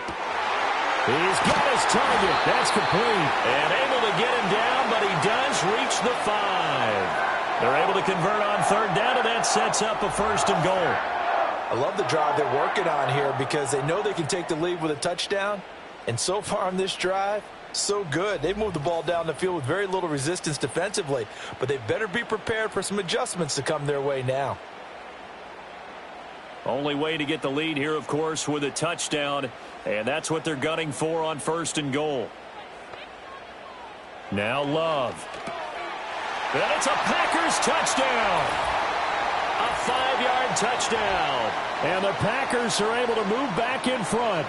He's got his target. That's complete. And able to get him down, but he does reach the 5. They're able to convert on 3rd down, and that sets up a 1st and goal. I love the drive they're working on here because they know they can take the lead with a touchdown. And so far on this drive, so good. They've moved the ball down the field with very little resistance defensively, but they better be prepared for some adjustments to come their way now. Only way to get the lead here, of course, with a touchdown, and that's what they're gunning for on 1st and goal. Now Love. And it's a Packers touchdown. A 5-yard touchdown. And the Packers are able to move back in front.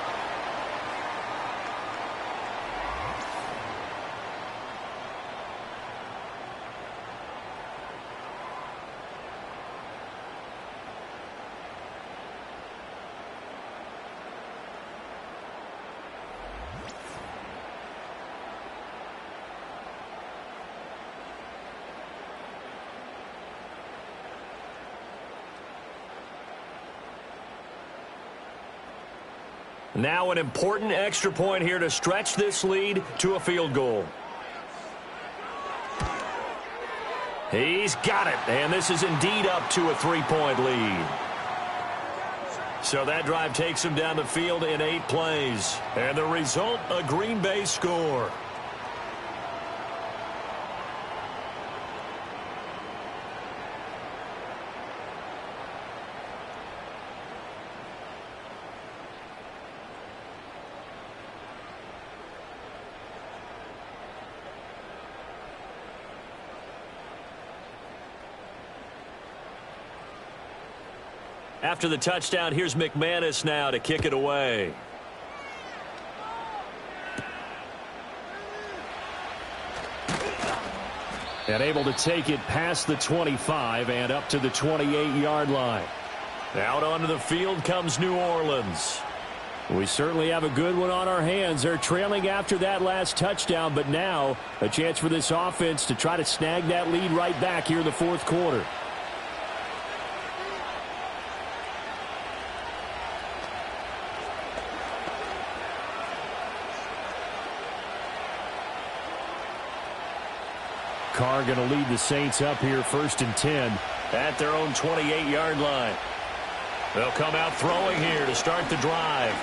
Now an important extra point here to stretch this lead to a field goal. He's got it, and this is indeed up to a 3-point lead. So that drive takes him down the field in 8 plays. And the result, a Green Bay score. After the touchdown, here's McManus now to kick it away. And able to take it past the 25 and up to the 28-yard line. Out onto the field comes New Orleans. We certainly have a good one on our hands. They're trailing after that last touchdown, but now a chance for this offense to try to snag that lead right back here in the 4th quarter. Carr going to lead the Saints up here 1st and 10 at their own 28-yard line. They'll come out throwing here to start the drive.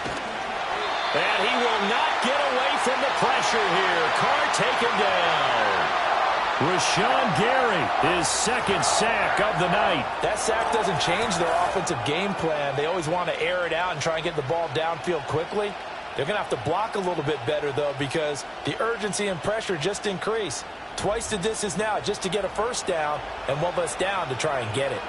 And he will not get away from the pressure here. Carr taken down. Rashawn Gary, his 2nd sack of the night. That sack doesn't change their offensive game plan. They always want to air it out and try and get the ball downfield quickly. They're going to have to block a little bit better, though, because the urgency and pressure just increase. Twice the distance now just to get a 1st down and 1 less down to try and get it.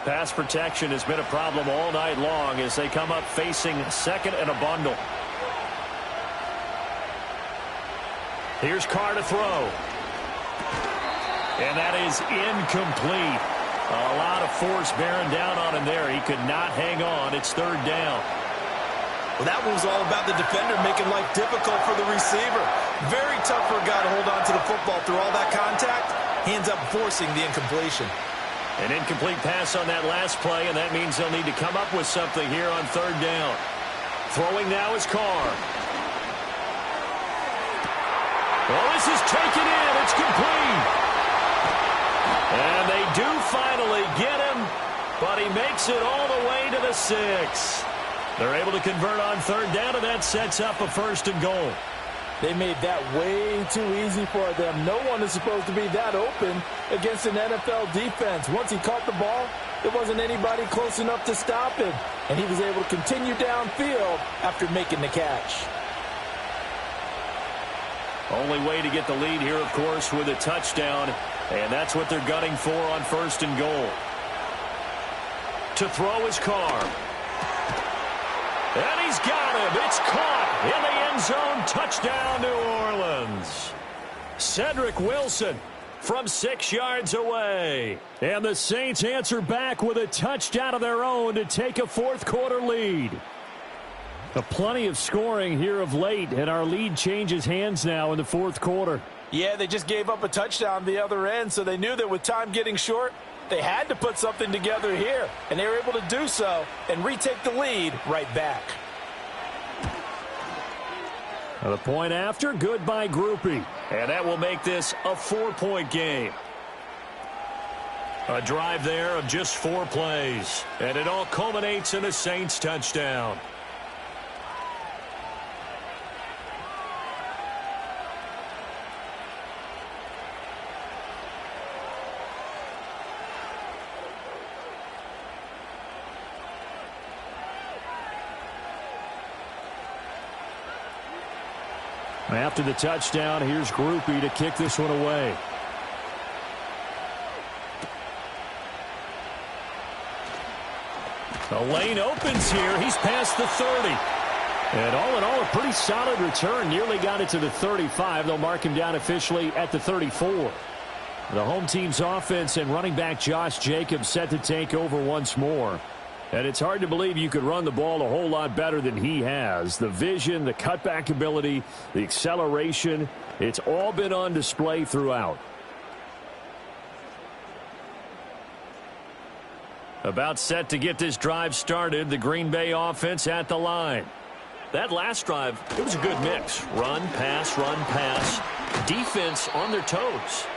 Pass protection has been a problem all night long as they come up facing 2nd and a bundle. Here's Carr to throw. And that is incomplete. A lot of force bearing down on him there. He could not hang on. It's 3rd down. Well, that one was all about the defender making life difficult for the receiver. Very tough for a guy to hold on to the football through all that contact. He ends up forcing the incompletion. An incomplete pass on that last play, and that means they'll need to come up with something here on 3rd down. Throwing now is Carr. Well, this is taken in. It's complete. And they do finally get him, but he makes it all the way to the 6. They're able to convert on 3rd down, and that sets up a 1st and goal. They made that way too easy for them. No one is supposed to be that open against an NFL defense. Once he caught the ball, there wasn't anybody close enough to stop him, and he was able to continue downfield after making the catch. Only way to get the lead here, of course, with a touchdown, and that's what they're gunning for on 1st and goal. To throw his Carr. And he's got him. It's caught in the end zone. Touchdown, New Orleans. Cedric Wilson from 6 yards away. And the Saints answer back with a touchdown of their own to take a fourth-quarter lead. Plenty of scoring here of late, and our lead changes hands now in the fourth quarter. Yeah, they just gave up a touchdown the other end, so they knew that with time getting short, they had to put something together here, and they were able to do so and retake the lead right back. The point after, good by Groupie. And that will make this a 4-point game. A drive there of just 4 plays. And it all culminates in a Saints touchdown. After the touchdown, here's Groupie to kick this one away. The lane opens here. He's past the 30. And all in all, a pretty solid return. Nearly got it to the 35. They'll mark him down officially at the 34. The home team's offense and running back Josh Jacobs set to take over once more. And it's hard to believe you could run the ball a whole lot better than he has. The vision, the cutback ability, the acceleration, it's all been on display throughout. About set to get this drive started, the Green Bay offense at the line. That last drive, it was a good mix. Run, pass, defense on their toes.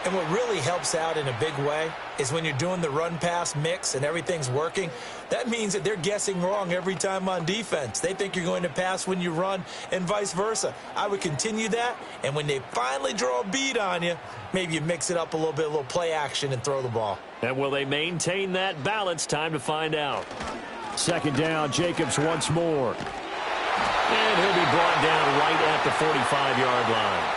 And what really helps out in a big way is when you're doing the run-pass mix and everything's working, that means that they're guessing wrong every time on defense. They think you're going to pass when you run and vice versa. I would continue that, and when they finally draw a beat on you, maybe you mix it up a little play action and throw the ball. And will they maintain that balance? Time to find out. 2nd down, Jacobs once more. And he'll be brought down right at the 45-yard line.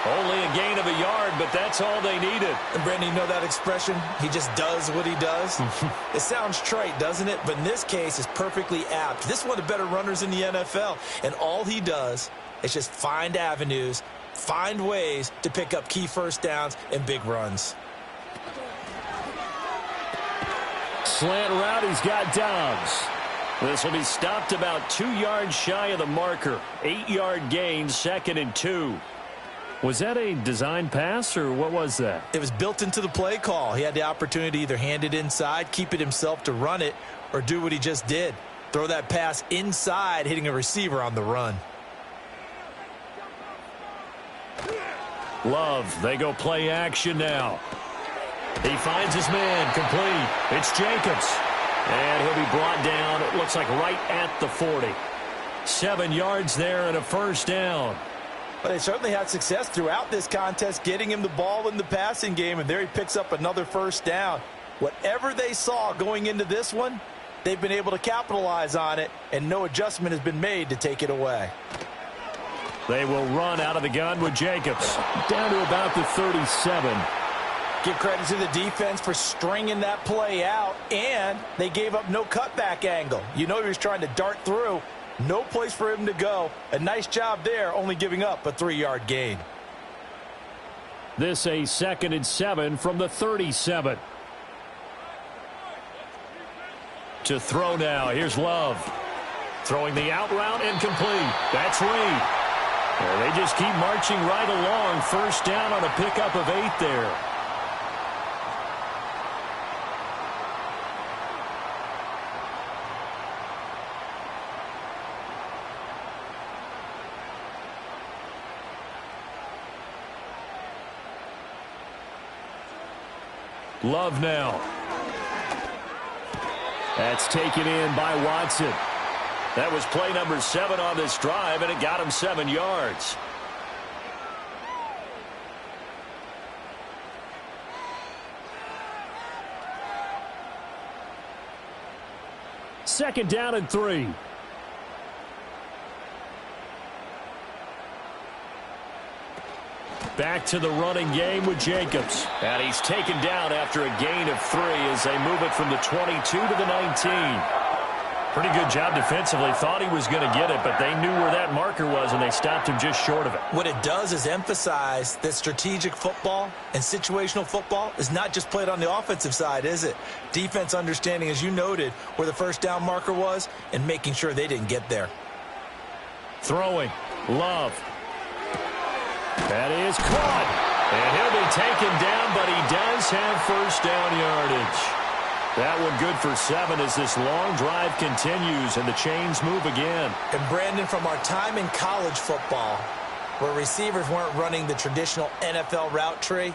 Only a gain of a yard, but that's all they needed. And, Brandon, you know that expression? He just does what he does? It sounds trite, doesn't it? But in this case, it's perfectly apt. This is one of the better runners in the NFL. And all he does is just find avenues, find ways to pick up key first downs and big runs. Slant route, he's got Dobbs. This will be stopped about 2 yards shy of the marker. 8-yard gain, 2nd and 2. Was that a design pass, or what was that? It was built into the play call. He had the opportunity to either hand it inside, keep it himself to run it, or do what he just did. Throw that pass inside, hitting a receiver on the run. Love, they go play action now. He finds his man, complete. It's Jacobs. And he'll be brought down, it looks like right at the 40. 7 yards there and a first down. But they certainly had success throughout this contest, getting him the ball in the passing game, and there he picks up another first down. Whatever they saw going into this one, they've been able to capitalize on it, and no adjustment has been made to take it away. They will run out of the gun with Jacobs. Down to about the 37. Give credit to the defense for stringing that play out, and they gave up no cutback angle. You know he was trying to dart through. No place for him to go. A nice job there, only giving up a 3-yard gain. This a 2nd and 7 from the 37. To throw now. Here's Love. Throwing the out route incomplete. That's Reed. And they just keep marching right along. First down on a pickup of 8 there. Love now. That's taken in by Watson. That was play number 7 on this drive, and it got him 7 yards. 2nd down and 3. Back to the running game with Jacobs. And he's taken down after a gain of 3 as they move it from the 22 to the 19. Pretty good job defensively. Thought he was going to get it, but they knew where that marker was, and they stopped him just short of it. What it does is emphasize that strategic football and situational football is not just played on the offensive side, is it? Defense understanding, as you noted, where the first down marker was and making sure they didn't get there. Throwing. Love. That is caught. And he'll be taken down, but he does have first down yardage. That one good for 7 as this long drive continues and the chains move again. And Brandon, from our time in college football, where receivers weren't running the traditional NFL route tree,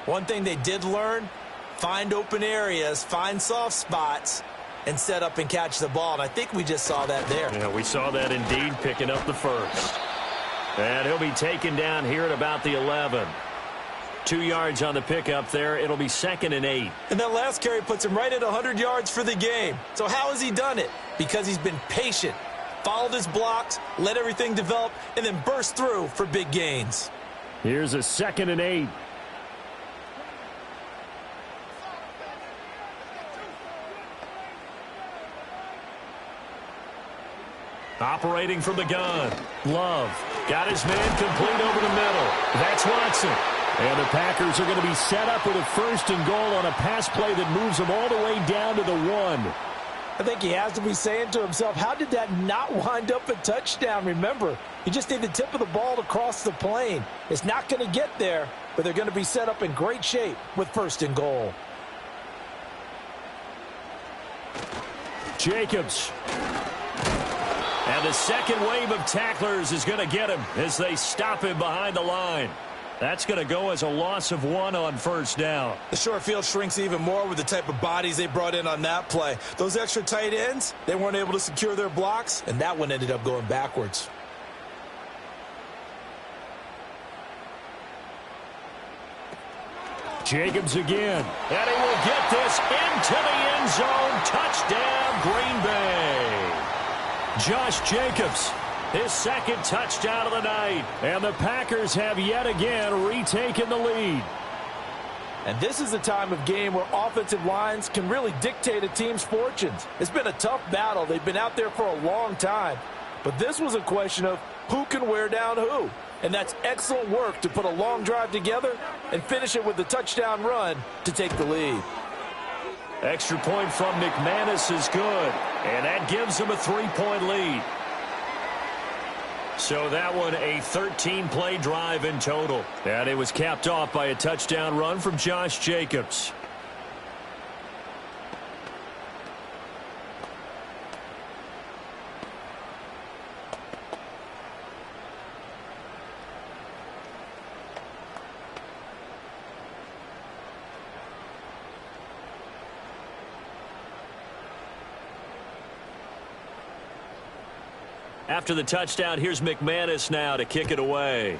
one thing they did learn, find open areas, find soft spots, and set up and catch the ball. And I think we just saw that there. Yeah, we saw that indeed, picking up the first. And he'll be taken down here at about the 11. 2 yards on the pickup there. It'll be 2nd and 8. And that last carry puts him right at 100 yards for the game. So how has he done it? Because he's been patient, followed his blocks, let everything develop, and then burst through for big gains. Here's a 2nd and 8. Operating from the gun. Love. Got his man complete over the middle. That's Watson. And the Packers are going to be set up with a 1st and goal on a pass play that moves them all the way down to the 1. I think he has to be saying to himself, how did that not wind up a touchdown? Remember, you just need the tip of the ball to cross the plane. It's not going to get there, but they're going to be set up in great shape with 1st and goal. Jacobs. And the second wave of tacklers is going to get him as they stop him behind the line. That's going to go as a loss of 1 on 1st down. The short field shrinks even more with the type of bodies they brought in on that play. Those extra tight ends, they weren't able to secure their blocks, and that one ended up going backwards. Jacobs again. And he will get this into the end zone. Touchdown, Green Bay. Josh Jacobs, his 2nd touchdown of the night. And the Packers have yet again retaken the lead. And this is a time of game where offensive lines can really dictate a team's fortunes. It's been a tough battle. They've been out there for a long time. But this was a question of who can wear down who. And that's excellent work to put a long drive together and finish it with the touchdown run to take the lead. Extra point from McManus is good. And that gives them a 3-point lead. So that one a 13-play drive in total. And it was capped off by a touchdown run from Josh Jacobs. After the touchdown, here's McManus now to kick it away.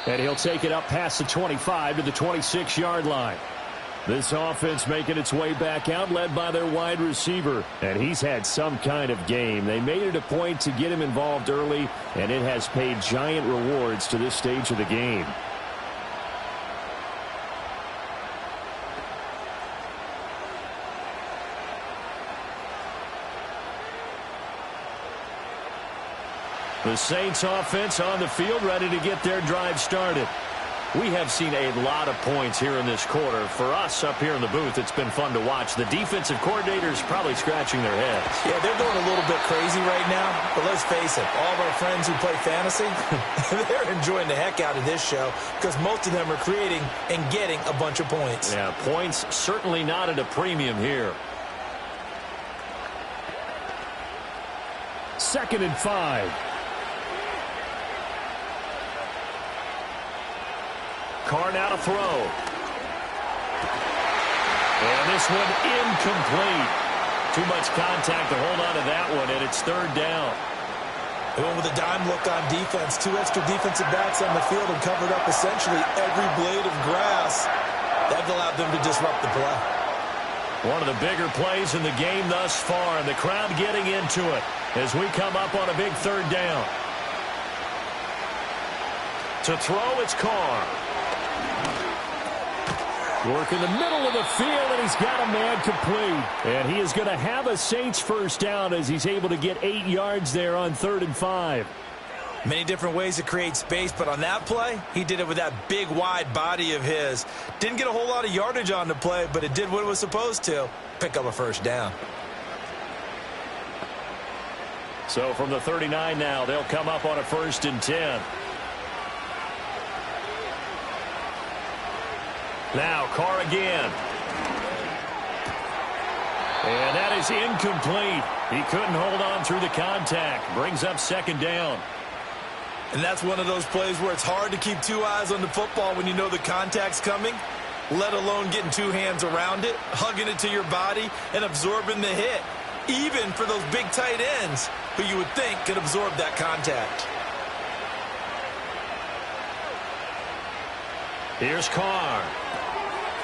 And he'll take it up past the 25 to the 26-yard line. This offense making its way back out, led by their wide receiver. And he's had some kind of game. They made it a point to get him involved early, and it has paid giant rewards to this stage of the game. The Saints offense on the field, ready to get their drive started. We have seen a lot of points here in this quarter. For us up here in the booth, it's been fun to watch. The defensive coordinators probably scratching their heads. Yeah, they're going a little bit crazy right now. But let's face it, all of our friends who play fantasy, they're enjoying the heck out of this show because most of them are creating and getting a bunch of points. Yeah, points certainly not at a premium here. 2nd and 5. Carr now to throw. And this one incomplete. Too much contact to hold on to that one, and it's 3rd down. They went with a dime look on defense. 2 extra defensive backs on the field and covered up essentially every blade of grass. That allowed them to disrupt the play. One of the bigger plays in the game thus far, and the crowd getting into it as we come up on a big 3rd down. To throw, it's Carr. Work in the middle of the field, and he's got a man complete. And he is going to have a Saints first down as he's able to get 8 yards there on 3rd and 5. Many different ways to create space, but on that play, he did it with that big, wide body of his. Didn't get a whole lot of yardage on the play, but it did what it was supposed to. Pick up a first down. So from the 39 now, they'll come up on a 1st and 10. Now, Carr again. And that is incomplete. He couldn't hold on through the contact. Brings up 2nd down. And that's one of those plays where it's hard to keep 2 eyes on the football when you know the contact's coming, let alone getting 2 hands around it, hugging it to your body, and absorbing the hit, even for those big tight ends who you would think could absorb that contact. Here's Carr.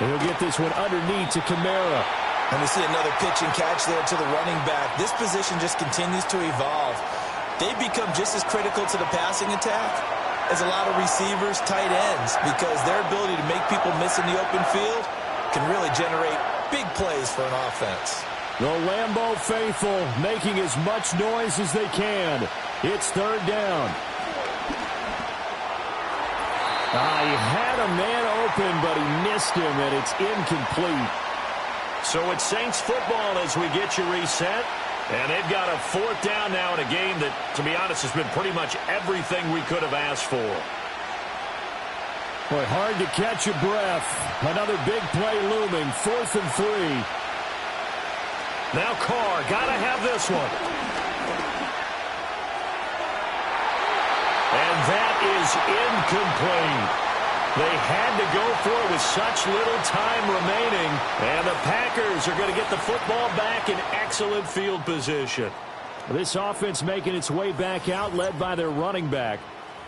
He'll get this one underneath to Kamara. And we see another pitch and catch there to the running back. This position just continues to evolve. They become just as critical to the passing attack as a lot of receivers, tight ends, because their ability to make people miss in the open field can really generate big plays for an offense. The Lambeau faithful making as much noise as they can. It's 3rd down. He had a man open, but he missed him, and it's incomplete. So it's Saints football as we get you reset. And they've got a 4th down now in a game that, to be honest, has been pretty much everything we could have asked for. Boy, hard to catch your breath. Another big play looming. 4th and 3. Now Carr, got to have this one. And that is incomplete. They had to go for it with such little time remaining. And the Packers are going to get the football back in excellent field position. This offense making its way back out, led by their running back.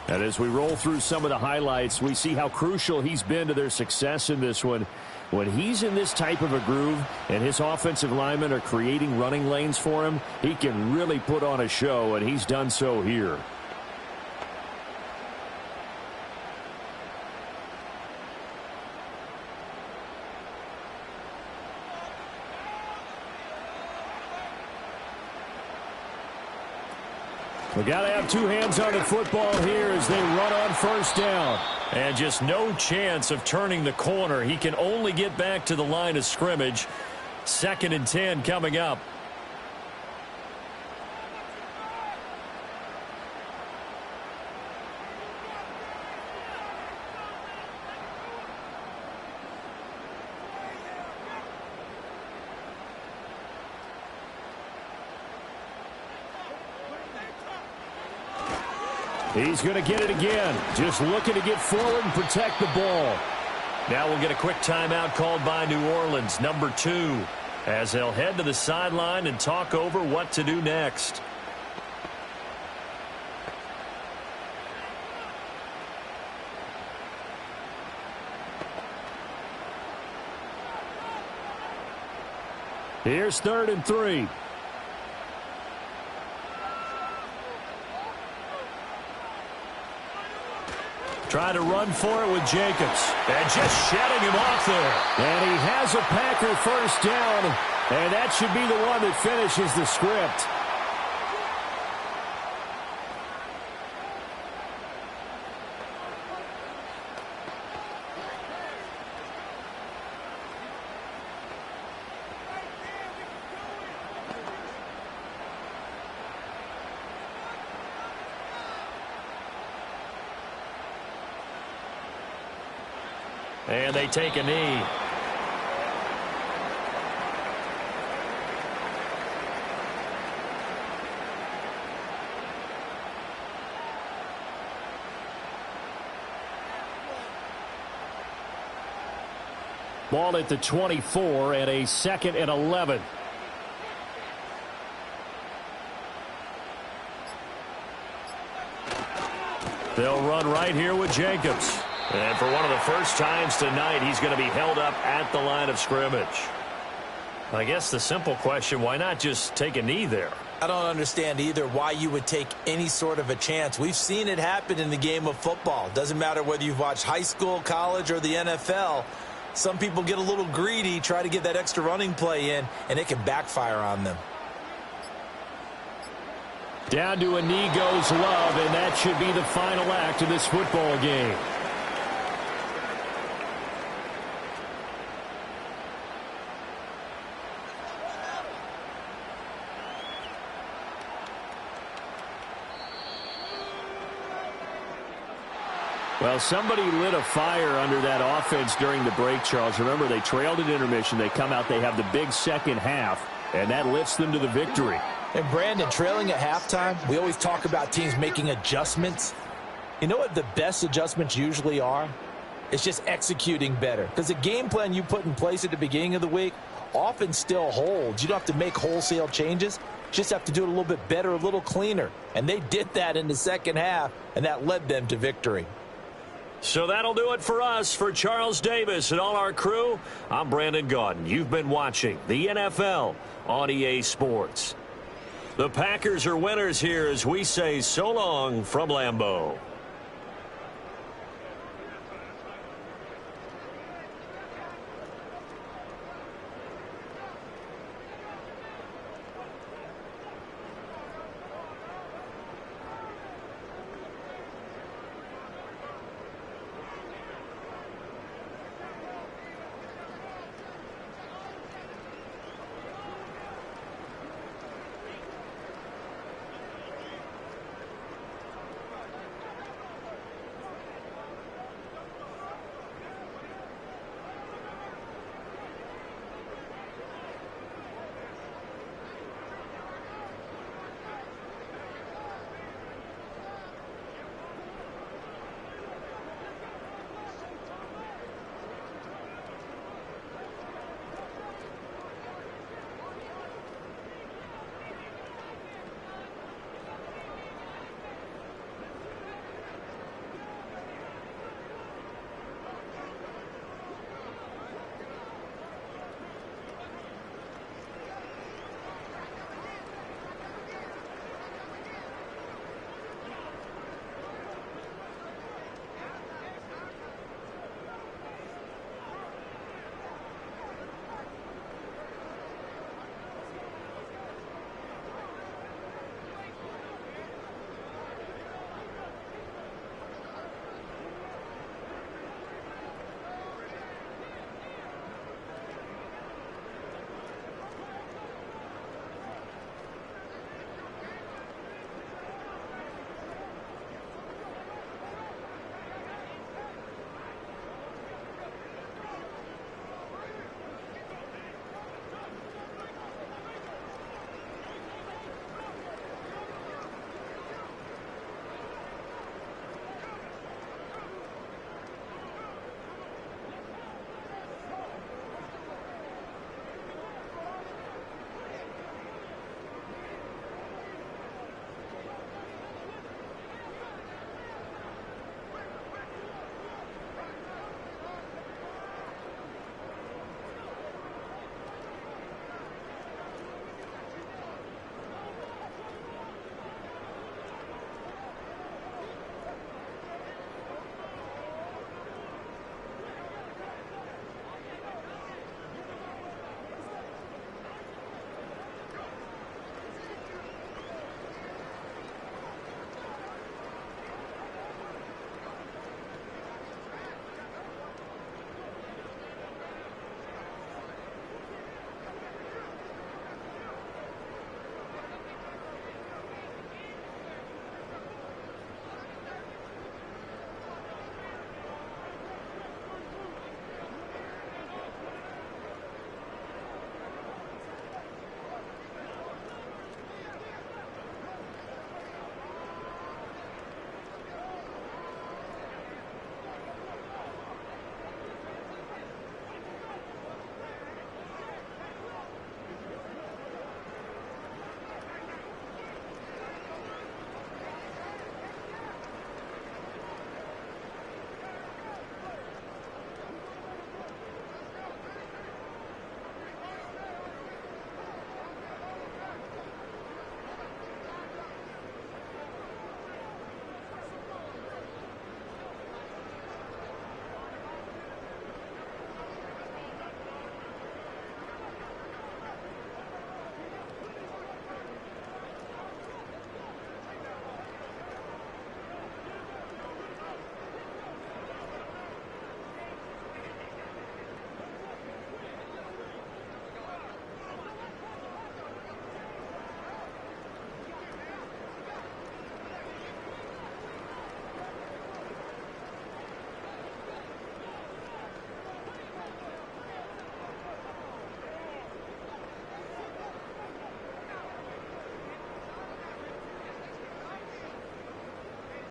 And as we roll through some of the highlights, we see how crucial he's been to their success in this one. When he's in this type of a groove and his offensive linemen are creating running lanes for him, he can really put on a show, and he's done so here. We got to have 2 hands on the football here as they run on 1st down. And just no chance of turning the corner. He can only get back to the line of scrimmage. 2nd and 10 coming up. He's going to get it again. Just looking to get forward and protect the ball. Now we'll get a quick timeout called by New Orleans, number 2, as they'll head to the sideline and talk over what to do next. Here's 3rd and 3. Trying to run for it with Jacobs. And just shedding him off there. And he has a Packer first down. And that should be the one that finishes the script. And they take a knee. Ball at the 24 and a 2nd and 11. They'll run right here with Jacobs. And for one of the first times tonight, he's going to be held up at the line of scrimmage. I guess the simple question, why not just take a knee there? I don't understand either why you would take any sort of a chance. We've seen it happen in the game of football. Doesn't matter whether you've watched high school, college, or the NFL. Some people get a little greedy, try to get that extra running play in, and it can backfire on them. Down to a knee goes Love, and that should be the final act of this football game. Well, somebody lit a fire under that offense during the break, Charles. Remember, they trailed at intermission. They come out, they have the big second half, and that lifts them to the victory. And Brandon, trailing at halftime, we always talk about teams making adjustments. You know what the best adjustments usually are? It's just executing better. Because the game plan you put in place at the beginning of the week often still holds. You don't have to make wholesale changes. Just have to do it a little bit better, a little cleaner. And they did that in the second half, and that led them to victory. So that'll do it for us. For Charles Davis and all our crew, I'm Brandon Gaudin. You've been watching the NFL on EA Sports. The Packers are winners here as we say so long from Lambeau.